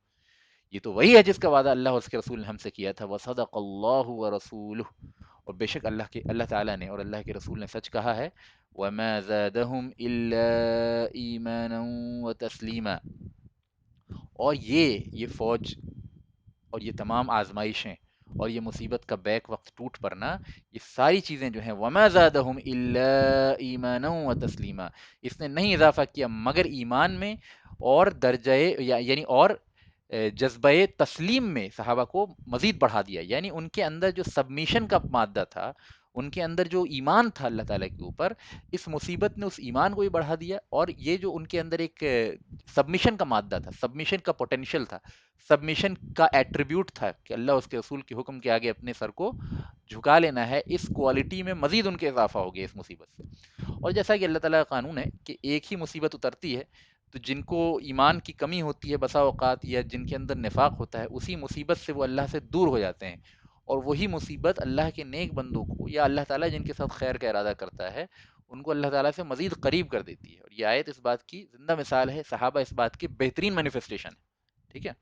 یہ تو وہی ہے جس کا وعدہ اللہ اور اس کے رسول نے ہم سے کیا تھا، وصدق اللہ ورسولہ، اور بے شک اللہ تعالیٰ نے اور اللہ کے رسول نے سچ کہا ہے، وما زادهم الا ایمانا وتسلیما، اور یہ فوج اور یہ تمام آزمائشیں اور یہ مصیبت کا بیک وقت ٹوٹ پڑنا، یہ ساری چیزیں جو ہیں وما زادهم الا ایمانا وتسلیما، اس نے نہیں اضافہ کیا مگر ایمان میں اور درجہ، یعنی اور جذبہ تسلیم میں صحابہ کو مزید بڑھا دیا، یعنی ان کے اندر جو سبمیشن کا مادہ تھا، ان کے اندر جو ایمان تھا اللہ تعالیٰ کے اوپر، اس مصیبت نے اس ایمان کو بھی بڑھا دیا، اور یہ جو ان کے اندر ایک سبمیشن کا مادہ تھا، سبمیشن کا پوٹینشیل تھا، سبمیشن کا ایٹریبیوٹ تھا کہ اللہ اس کے رسول کے حکم کے آگے اپنے سر کو جھکا لینا ہے، اس کوالٹی میں مزید ان کے اضافہ ہو گیا اس مصیبت سے۔ اور جیسا کہ اللہ تعالیٰ کا قانون ہے کہ ایک ہی مصیبت اترتی ہے، تو جن کو ایمان کی کمی ہوتی ہے بسا اوقات، یا جن کے اندر نفاق ہوتا ہے، اسی مصیبت سے وہ اللہ سے دور ہو جاتے ہیں، اور وہی مصیبت اللہ کے نیک بندوں کو، یا اللہ تعالیٰ جن کے ساتھ خیر کا ارادہ کرتا ہے، ان کو اللہ تعالیٰ سے مزید قریب کر دیتی ہے، اور یہ آیت اس بات کی زندہ مثال ہے، صحابہ اس بات کی بہترین مینیفیسٹیشن ہے، ٹھیک ہے۔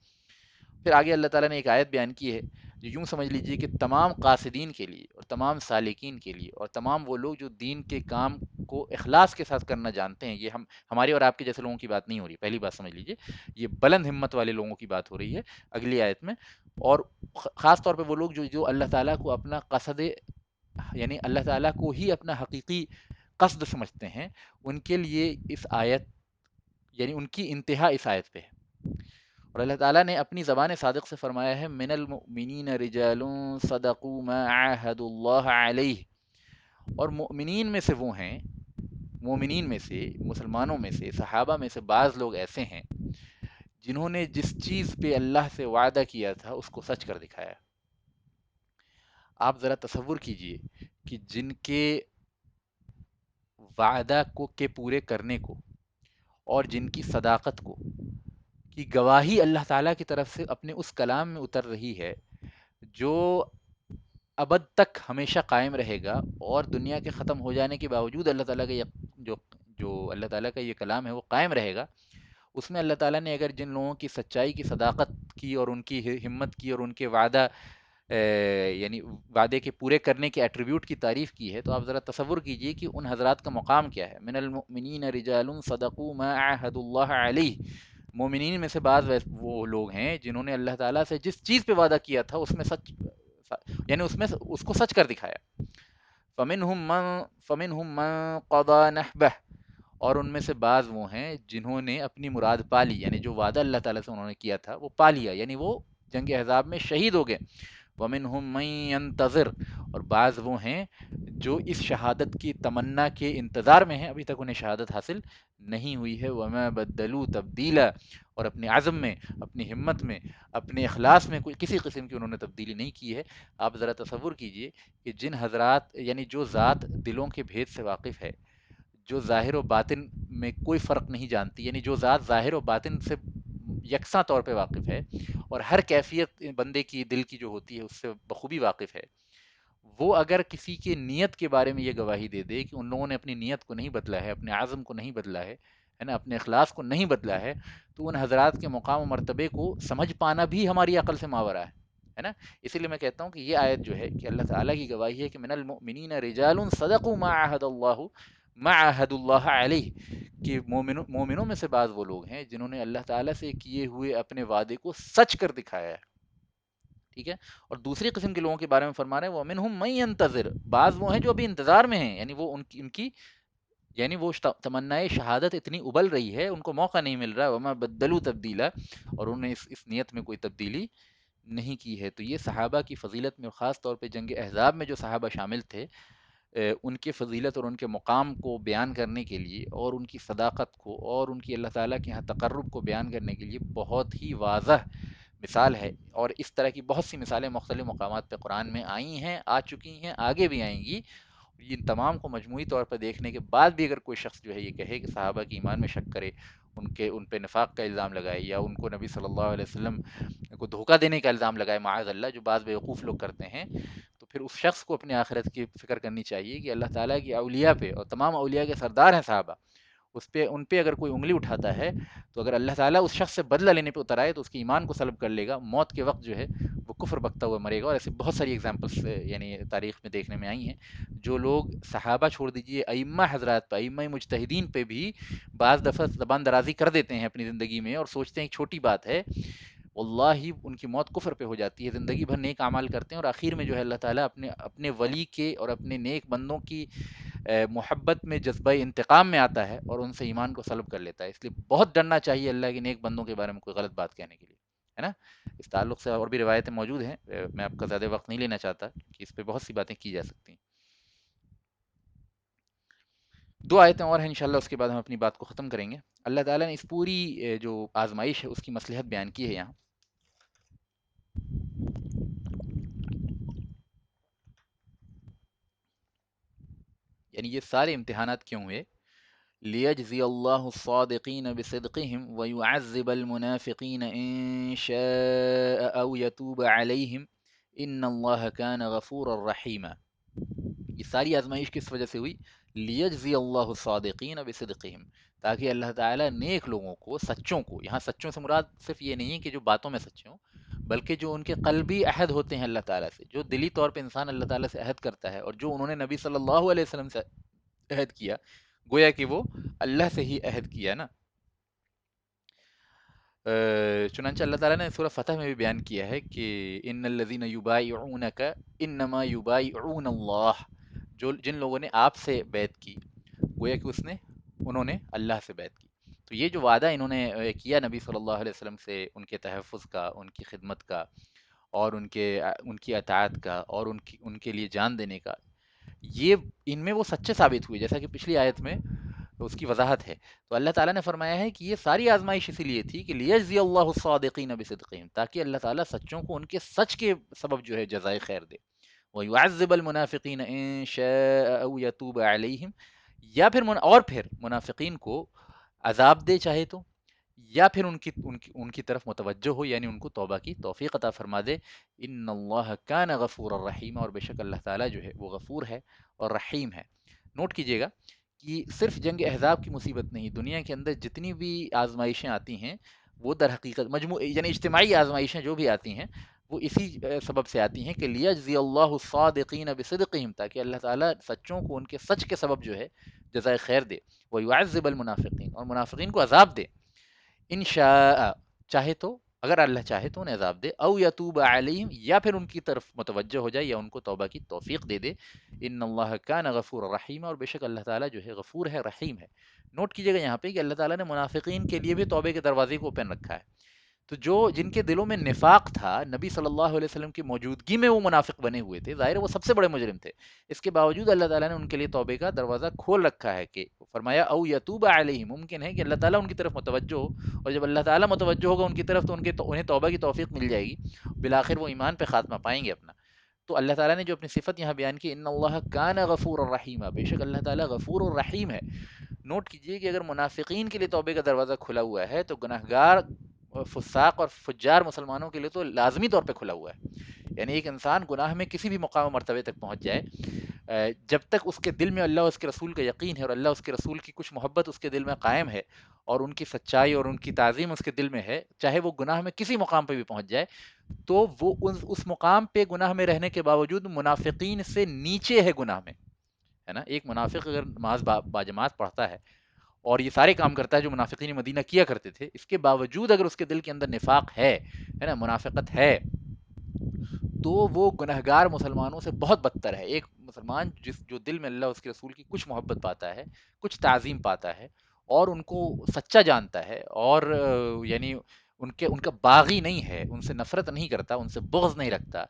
پھر آگے اللہ تعالیٰ نے ایک آیت بیان کی ہے جو یوں سمجھ لیجئے کہ تمام قاصدین کے لیے اور تمام سالکین کے لیے اور تمام وہ لوگ جو دین کے کام کو اخلاص کے ساتھ کرنا جانتے ہیں، یہ ہمارے اور آپ کے جیسے لوگوں کی بات نہیں ہو رہی، پہلی بات سمجھ لیجئے، یہ بلند ہمت والے لوگوں کی بات ہو رہی ہے اگلی آیت میں، اور خاص طور پہ وہ لوگ جو اللہ تعالیٰ کو اپنا قصد، یعنی اللہ تعالیٰ کو ہی اپنا حقیقی قصد سمجھتے ہیں، ان کے لیے اس آیت، یعنی ان کی انتہا اس آیت پہ ہے۔ اور اللہ تعالیٰ نے اپنی زبان صادق سے فرمایا ہے من المؤمنین رجال صدقوا ما عاهدوا اللہ علیہ، اور مومنین میں سے وہ ہیں، مومنین میں سے، مسلمانوں میں سے، صحابہ میں سے بعض لوگ ایسے ہیں جنہوں نے جس چیز پہ اللہ سے وعدہ کیا تھا اس کو سچ کر دکھایا۔ آپ ذرا تصور کیجئے کہ جن کے وعدہ کو کے پورے کرنے کو اور جن کی صداقت کو کی گواہی اللہ تعالیٰ کی طرف سے اپنے اس کلام میں اتر رہی ہے جو ابد تک ہمیشہ قائم رہے گا، اور دنیا کے ختم ہو جانے کے باوجود اللہ تعالیٰ کا جو جو اللہ تعالیٰ کا یہ کلام ہے وہ قائم رہے گا، اس میں اللہ تعالیٰ نے اگر جن لوگوں کی سچائی کی، صداقت کی، اور ان کی ہمت کی، اور ان کے وعدہ یعنی وعدے کے پورے کرنے کے ایٹریبیوٹ کی تعریف کی ہے، تو آپ ذرا تصور کیجئے کہ ان حضرات کا مقام کیا ہے۔ من المؤمنین رجال صدقوا ما عاهدوا اللہ علیہ، مومنین میں سے بعض وہ لوگ ہیں جنہوں نے اللہ تعالیٰ سے جس چیز پہ وعدہ کیا تھا اس میں سچ، یعنی اس کو سچ کر دکھایا۔ فَمِنْهُمْ مَنْ قَضَى نَحْبَهُ، اور ان میں سے بعض وہ ہیں جنہوں نے اپنی مراد پا لی، یعنی جو وعدہ اللہ تعالیٰ سے انہوں نے کیا تھا وہ پا لیا، یعنی وہ جنگ احزاب میں شہید ہو گئے۔ وَمِنْهُمْ مَنْ يَنْتَظِرُ، اور بعض وہ ہیں جو اس شہادت کی تمنا کے انتظار میں ہیں، ابھی تک انہیں شہادت حاصل نہیں ہوئی ہے۔ وَمَا بَدَّلُوا تَبْدِيلًا، اور اپنے عزم میں، اپنی ہمت میں، اپنے اخلاص میں کوئی کسی قسم کی انہوں نے تبدیلی نہیں کی ہے۔ آپ ذرا تصور کیجئے کہ جن حضرات، یعنی جو ذات دلوں کے بھید سے واقف ہے، جو ظاہر و باطن میں کوئی فرق نہیں جانتی، یعنی جو ذات ظاہر و باطن سے یکساں طور پہ واقف ہے، اور ہر کیفیت بندے کی دل کی جو ہوتی ہے اس سے بخوبی واقف ہے، وہ اگر کسی کے نیت کے بارے میں یہ گواہی دے دے کہ ان لوگوں نے اپنی نیت کو نہیں بدلا ہے، اپنے عزم کو نہیں بدلا ہے نا، اپنے اخلاص کو نہیں بدلا ہے، تو ان حضرات کے مقام و مرتبے کو سمجھ پانا بھی ہماری عقل سے ماورا ہے نا۔ اسی لیے میں کہتا ہوں کہ یہ آیت جو ہے کہ اللہ تعالیٰ کی گواہی ہے کہ من المؤمنین رجال صدقوا ما عاهدوا اللہ علیہ، کہ مومنوں میں سے بعض وہ لوگ ہیں جنہوں نے اللہ تعالیٰ سے کیے ہوئے اپنے وعدے کو سچ کر دکھایا ہے، ٹھیک ہے۔ اور دوسری قسم کے لوگوں کے بارے میں فرما رہے ہیں وَمِنْهُمْ مَن يَنْتَظِرُ، بعض وہ ہیں جو ابھی انتظار میں ہیں، یعنی وہ ان کی یعنی وہ تمنائے شہادت اتنی ابل رہی ہے، ان کو موقع نہیں مل رہا، وما بدلو تبدیلا، اور انہوں نے اس نیت میں کوئی تبدیلی نہیں کی ہے۔ تو یہ صحابہ کی فضیلت میں، خاص طور پہ جنگ احزاب میں جو صحابہ شامل تھے، ان کے فضیلت اور ان کے مقام کو بیان کرنے کے لیے، اور ان کی صداقت کو، اور ان کی اللہ تعالیٰ کے یہاں تقرب کو بیان کرنے کے لیے بہت ہی واضح مثال ہے۔ اور اس طرح کی بہت سی مثالیں مختلف مقامات پہ قرآن میں آئی ہیں، آ چکی ہیں، آگے بھی آئیں گی۔ ان تمام کو مجموعی طور پر دیکھنے کے بعد بھی اگر کوئی شخص جو ہے یہ کہے کہ صحابہ کی ایمان میں شک کرے، ان پہ نفاق کا الزام لگائے، یا ان کو نبی صلی اللہ علیہ وسلم کو دھوکہ دینے کا الزام لگائے معاذ اللہ، جو بعض بیوقوف لوگ کرتے ہیں، تو پھر اس شخص کو اپنی آخرت کی فکر کرنی چاہیے کہ اللہ تعالیٰ کی اولیاء پہ، اور تمام اولیاء کے سردار ہیں صحابہ، ان پہ اگر کوئی انگلی اٹھاتا ہے، تو اگر اللہ تعالیٰ اس شخص سے بدلہ لینے پہ اتر آئے تو اس کے ایمان کو سلب کر لے گا، موت کے وقت جو ہے وہ کفر بکتا ہوا مرے گا۔ اور ایسے بہت ساری ایگزامپلس یعنی تاریخ میں دیکھنے میں آئی ہیں، جو لوگ صحابہ چھوڑ دیجئے، ائمہ حضرات پہ، ائمہ مجتہدین پہ بھی بعض دفعہ زبان درازی کر دیتے ہیں اپنی زندگی میں، اور سوچتے ہیں ایک چھوٹی بات ہے، واللہ ان کی موت کفر پہ ہو جاتی ہے، زندگی بھر نیک اعمال کرتے ہیں، اور آخر میں جو ہے اللہ تعالیٰ اپنے ولی کے اور اپنے نیک بندوں کی محبت میں، جذبہ انتقام میں آتا ہے، اور ان سے ایمان کو سلب کر لیتا ہے۔ اس لیے بہت ڈرنا چاہیے اللہ کے نیک بندوں کے بارے میں کوئی غلط بات کہنے کے لیے، ہے نا۔ اس تعلق سے اور بھی روایتیں موجود ہیں، میں آپ کا زیادہ وقت نہیں لینا چاہتا کہ اس پہ بہت سی باتیں کی جا سکتی ہیں۔ دو آیتیں اور ہیں انشاءاللہ، اس کے بعد ہم اپنی بات کو ختم کریں گے۔ اللہ تعالیٰ نے اس پوری جو آزمائش ہے اس کی مصلحت بیان کی ہے یہاں۔ یعنی یہ سارے امتحانات کیوں ہوئے؟ لِيَجْزِيَ اللَّهُ الصَّادِقِينَ بِصِدْقِهِمْ وَيُعَذِّبَ الْمُنَافِقِينَ إِن شَاءَ أَوْ يَتُوبَ عَلَيْهِمْ إِنَّ اللَّهَ كَانَ غَفُورًا رَحِيمًا۔ یہ ساری آزمائش کس وجہ سے ہوئی؟ لِيَجْزِيَ اللَّهُ الصَّادِقِينَ بِصِدْقِهِمْ، تاکہ اللہ تعالیٰ نیک لوگوں کو، سچوں کو، یہاں سچوں سے مراد صرف یہ نہیں ہے کہ جو باتوں میں سچے ہوں، بلکہ جو ان کے قلبی عہد ہوتے ہیں اللہ تعالیٰ سے، جو دلی طور پہ انسان اللہ تعالیٰ سے عہد کرتا ہے، اور جو انہوں نے نبی صلی اللہ علیہ وسلم سے عہد کیا، گویا کہ وہ اللہ سے ہی عہد کیا نا۔ چنانچہ اللہ تعالیٰ نے سورہ فتح میں بھی بیان کیا ہے کہ ان الذین یبایعونک انما یبایعون اللہ، جو جن لوگوں نے آپ سے بیعت کی، گویا کہ انہوں نے اللہ سے بیعت کی۔ تو یہ جو وعدہ انہوں نے کیا نبی صلی اللہ علیہ وسلم سے، ان کے تحفظ کا، ان کی خدمت کا، اور ان کی اطاعت کا، اور ان کے لیے جان دینے کا، یہ ان میں وہ سچے ثابت ہوئے، جیسا کہ پچھلی آیت میں اس کی وضاحت ہے۔ تو اللہ تعالیٰ نے فرمایا ہے کہ یہ ساری آزمائش اسی لیے تھی کہ لیجزی اللہ الصادقین بصدقہم، تاکہ اللہ تعالیٰ سچوں کو ان کے سچ کے سبب جو ہے جزائے خیر دے، وَيُعَذِّبَ الْمُنَافِقِينَ إِن شَاءَ أَوْ يَتُوبَ عَلَيْهِمْ، یا پھر منافقین کو عذاب دے چاہے تو، یا پھر ان کی طرف متوجہ ہو، یعنی ان کو توبہ کی توفیق عطا فرما دے۔ ان اللہ کان غفور الرحیم، اور بے شک اللہ تعالیٰ جو ہے وہ غفور ہے اور رحیم ہے۔ نوٹ کیجئے گا کہ صرف جنگ احزاب کی مصیبت نہیں، دنیا کے اندر جتنی بھی آزمائشیں آتی ہیں وہ در حقیقت یعنی اجتماعی آزمائشیں جو بھی آتی ہیں وہ اسی سبب سے آتی ہیں کہ لیجزی اللہ الصادقین بصدقہم، تاکہ اللہ تعالیٰ سچوں کو ان کے سچ کے سبب جو ہے جزائے خیر دے، ویعذب المنافقین، اور منافقین کو عذاب دے، ان شاء، چاہے تو، اگر اللہ چاہے تو انہیں عذاب دے، او یتوب علیہم، یا پھر ان کی طرف متوجہ ہو جائے یا ان کو توبہ کی توفیق دے دے۔ ان اللہ کان غفور الرحیم، اور بے شک اللہ تعالیٰ جو ہے غفور ہے، رحیم ہے۔ نوٹ کیجئے گا یہاں پہ کہ اللہ تعالیٰ نے منافقین کے لیے بھی توبے کے دروازے کو اوپن رکھا ہے۔ تو جن کے دلوں میں نفاق تھا، نبی صلی اللہ علیہ وسلم کی موجودگی میں وہ منافق بنے ہوئے تھے، ظاہر ہے وہ سب سے بڑے مجرم تھے، اس کے باوجود اللہ تعالیٰ نے ان کے لیے توبے کا دروازہ کھول رکھا ہے، کہ فرمایا او یتوب علیہم، ممکن ہے کہ اللہ تعالیٰ ان کی طرف متوجہ ہو، اور جب اللہ تعالیٰ متوجہ ہوگا ان کی طرف تو انہیں توبہ کی توفیق مل جائے گی، بالآخر وہ ایمان پہ خاتمہ پائیں گے اپنا۔ تو اللہ تعالیٰ نے جو اپنی صفت یہاں بیان کی، ان اللہ کان غفور الرحیم، بے شک اللہ تعالیٰ غفور الرحیم ہے۔ نوٹ کیجئے کہ اگر منافقین کے لیے توبے کا دروازہ کھلا ہوا ہے تو گناہگار، فساق اور فجار مسلمانوں کے لیے تو لازمی طور پہ کھلا ہوا ہے۔ یعنی ایک انسان گناہ میں کسی بھی مقام و مرتبے تک پہنچ جائے، جب تک اس کے دل میں اللہ اور اس کے رسول کا یقین ہے، اور اللہ اس کے رسول کی کچھ محبت اس کے دل میں قائم ہے، اور ان کی سچائی اور ان کی تعظیم اس کے دل میں ہے، چاہے وہ گناہ میں کسی مقام پہ بھی پہنچ جائے، تو وہ اس مقام پہ گناہ میں رہنے کے باوجود منافقین سے نیچے ہے گناہ میں، ہے نا۔ ایک منافق اگر نماز باجماعت پڑھتا ہے اور یہ سارے کام کرتا ہے جو منافقین مدینہ کیا کرتے تھے، اس کے باوجود اگر اس کے دل کے اندر نفاق ہے نا، منافقت ہے، تو وہ گنہگار مسلمانوں سے بہت بدتر ہے۔ ایک مسلمان جو دل میں اللہ اس کے رسول کی کچھ محبت پاتا ہے، کچھ تعظیم پاتا ہے، اور ان کو سچا جانتا ہے، اور یعنی ان کا باغی نہیں ہے، ان سے نفرت نہیں کرتا، ان سے بغض نہیں رکھتا،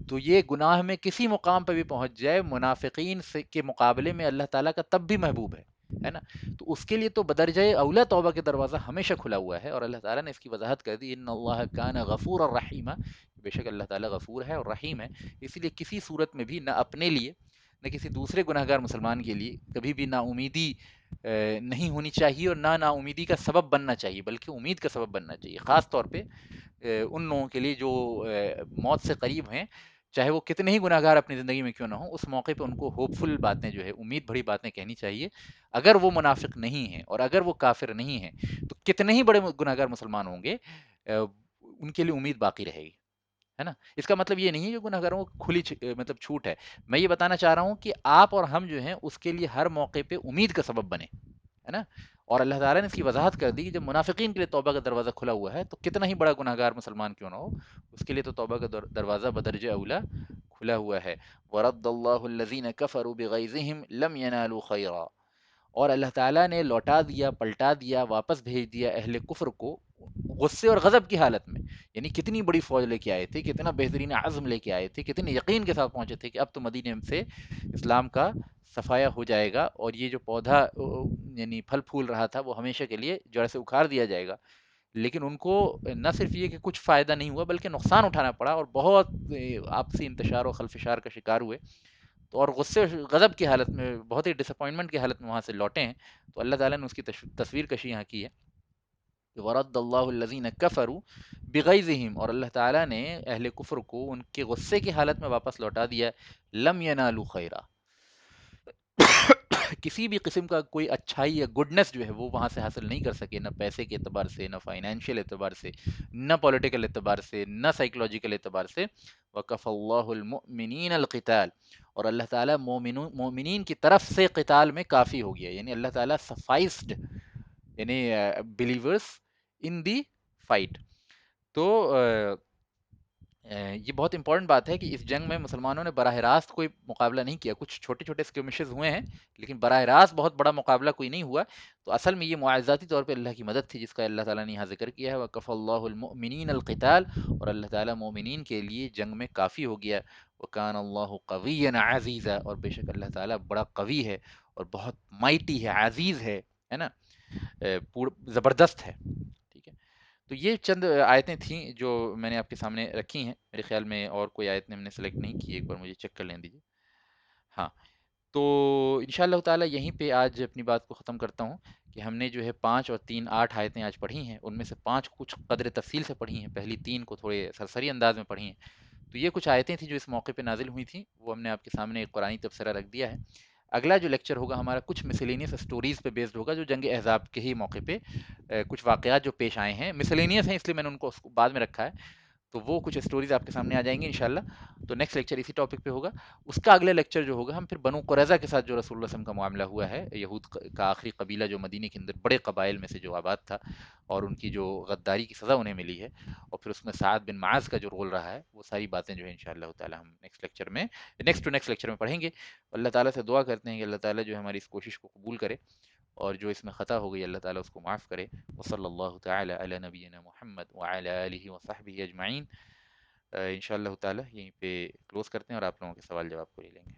تو یہ گناہ میں کسی مقام پہ بھی پہنچ جائے، منافقین سے کے مقابلے میں اللہ تعالیٰ کا تب بھی محبوب ہے نا؟ تو اس کے لیے تو بدرجہ اولا توبہ کے دروازہ ہمیشہ کھلا ہوا ہے، اور اللہ تعالیٰ نے اس کی وضاحت کر دی، ان اللہ کان غفور الرحیم، بے شک اللہ تعالیٰ غفور ہے اور رحیم ہے، اسی لیے کسی صورت میں بھی نہ اپنے لیے نہ کسی دوسرے گناہ گار مسلمان کے لیے کبھی بھی نا امیدی نہیں ہونی چاہیے، اور نہ نا امیدی کا سبب بننا چاہیے، بلکہ امید کا سبب بننا چاہیے، خاص طور پہ ان لوگوں کے لیے جو موت سے قریب ہیں، چاہے وہ کتنے ہی گناہ گار اپنی زندگی میں کیوں نہ ہوں، اس موقع پہ ان کو ہوپ فل باتیں جو ہے امید بھری باتیں کہنی چاہیے، اگر وہ منافق نہیں ہیں اور اگر وہ کافر نہیں ہیں، تو کتنے ہی بڑے گناہ گار مسلمان ہوں گے، ان کے لیے امید باقی رہے گی، ہے نا؟ اس کا مطلب یہ نہیں ہے کہ گناہ گاروں کو کھلی مطلب چھوٹ ہے، میں یہ بتانا چاہ رہا ہوں کہ آپ اور ہم جو ہیں اس کے لیے ہر موقع پہ امید کا سبب بنے، ہے نا؟ اور اللہ تعالیٰ نے اس کی وضاحت کر دی کہ جب منافقین کے لیے توبہ کا دروازہ کھلا ہوا ہے، تو کتنا ہی بڑا گناہ گار مسلمان کیوں نہ ہو، اس کے لیے تو توبہ کا دروازہ بدرجہ اولا کھلا ہوا ہے۔ وَرَدَّ اللَّهُ الَّذِينَ كَفَرُوا بِغَيْظِهِمْ لَمْ يَنَالُوا خَيْرًا، اور اللہ تعالیٰ نے لوٹا دیا، پلٹا دیا، واپس بھیج دیا اہل کفر کو غصے اور غضب کی حالت میں، یعنی کتنی بڑی فوج لے کے آئے تھے، کتنا بہترین عزم لے کے آئے تھے، کتنے یقین کے ساتھ پہنچے تھے کہ اب تو مدینے سے اسلام کا صفایا ہو جائے گا، اور یہ جو پودا یعنی پھل پھول رہا تھا وہ ہمیشہ کے لیے جڑ سے اکھاڑ دیا جائے گا، لیکن ان کو نہ صرف یہ کہ کچھ فائدہ نہیں ہوا بلکہ نقصان اٹھانا پڑا، اور بہت آپسی انتشار و خلفشار کا شکار ہوئے، تو اور غصے غضب کی حالت میں، بہت ہی ڈس اپوائنٹمنٹ کی حالت میں وہاں سے لوٹے ہیں، تو اللہ تعالیٰ نے اس کی تصویر کشی یہاں کی ہے کہ ورد اللہ الذین کفروا بغیظہم، اور اللہ تعالیٰ نے اہل کفر کو ان کے غصے کی حالت میں واپس لوٹا دیا، لم ینالوا خیرا، کسی بھی قسم کا کوئی اچھائی یا گڈنس جو ہے وہ وہاں سے حاصل نہیں کر سکے، نہ پیسے کے اعتبار سے، نہ فائنینشیل اعتبار سے، نہ پولیٹیکل اعتبار سے، نہ سائیکولوجیکل اعتبار سے، وَكَفَى اللَّهُ الْمُؤْمِنِينَ الْقِتَالَ، اور اللہ تعالیٰ مومنین کی طرف سے قتال میں کافی ہو گیا، یعنی اللہ تعالیٰ سفائسڈ یعنی بلیورس ان دی فائٹ، تو یہ بہت امپورٹنٹ بات ہے کہ اس جنگ میں مسلمانوں نے براہ راست کوئی مقابلہ نہیں کیا، کچھ چھوٹے چھوٹے اسکرمشز ہوئے ہیں، لیکن براہ راست بہت بڑا مقابلہ کوئی نہیں ہوا، تو اصل میں یہ معاوضاتی طور پہ اللہ کی مدد تھی، جس کا اللہ تعالیٰ نے یہاں ذکر کیا ہے، وَكَفَى اللَّهُ الْمُؤْمِنِينَ الْقِتَالَ، اور اللہ تعالیٰ مومنین کے لیے جنگ میں کافی ہو گیا، وَكَانَ اللَّهُ قَوِيًّا عَزِيزًا، اور بے شک اللہ تعالیٰ بڑا قوی ہے اور بہت مائٹی ہے، عزیز ہے نا؟ زبردست ہے، ٹھیک ہے؟ تو یہ چند آیتیں تھیں جو میں نے آپ کے سامنے رکھی ہیں، میرے خیال میں اور کوئی آیت ہم نے سلیکٹ نہیں کی، ایک بار مجھے چیک کر لیں دیجیے، ہاں، تو انشاءاللہ تعالی یہیں پہ آج اپنی بات کو ختم کرتا ہوں، کہ ہم نے جو ہے 5 اور 3 8 آیتیں آج پڑھی ہیں، ان میں سے 5 کچھ قدر تفصیل سے پڑھی ہیں، پہلی 3 کو تھوڑے سرسری انداز میں پڑھی ہیں، تو یہ کچھ آیتیں تھیں جو اس موقع پہ نازل ہوئی تھیں، وہ ہم نے آپ کے سامنے ایک قرآنی تبصرہ رکھ دیا ہے۔ اگلا جو لیکچر ہوگا ہمارا کچھ مسلینیس سٹوریز پہ بیسڈ ہوگا، جو جنگ احزاب کے ہی موقع پہ کچھ واقعات جو پیش آئے ہیں، مسلینیس ہیں اس لیے میں نے ان کو بعد میں رکھا ہے، تو وہ کچھ اسٹوریز آپ کے سامنے آ جائیں گی انشاءاللہ، تو نیکسٹ لیکچر اسی ٹاپک پہ ہوگا، اس کا اگلا لیکچر جو ہوگا ہم پھر بنو قریظہ کے ساتھ جو رسول اللہ صلی اللہ علیہ وسلم کا معاملہ ہوا ہے، یہود کا آخری قبیلہ جو مدینے کے اندر بڑے قبائل میں سے جو آباد تھا، اور ان کی جو غداری کی سزا انہیں ملی ہے، اور پھر اس میں سعد بن معاذ کا جو رول رہا ہے، وہ ساری باتیں جو ہے انشاءاللہ تعالی ہم نیکسٹ لیکچر میں نیکسٹ لیکچر میں پڑھیں گے، اللہ تعالیٰ سے دعا کرتے ہیں کہ اللہ تعالیٰ جو ہے ہماری اس کوشش کو قبول کرے، اور جو اس میں خطا ہو گئی اللہ تعالیٰ اس کو معاف کرے، وصلی اللہ تعالی علی نبینا محمد وعلی آلہ وصحبہ اجمعین، انشاءاللہ تعالی یہیں پہ کلوز کرتے ہیں اور آپ لوگوں کے سوال جواب کو لے لیں گے۔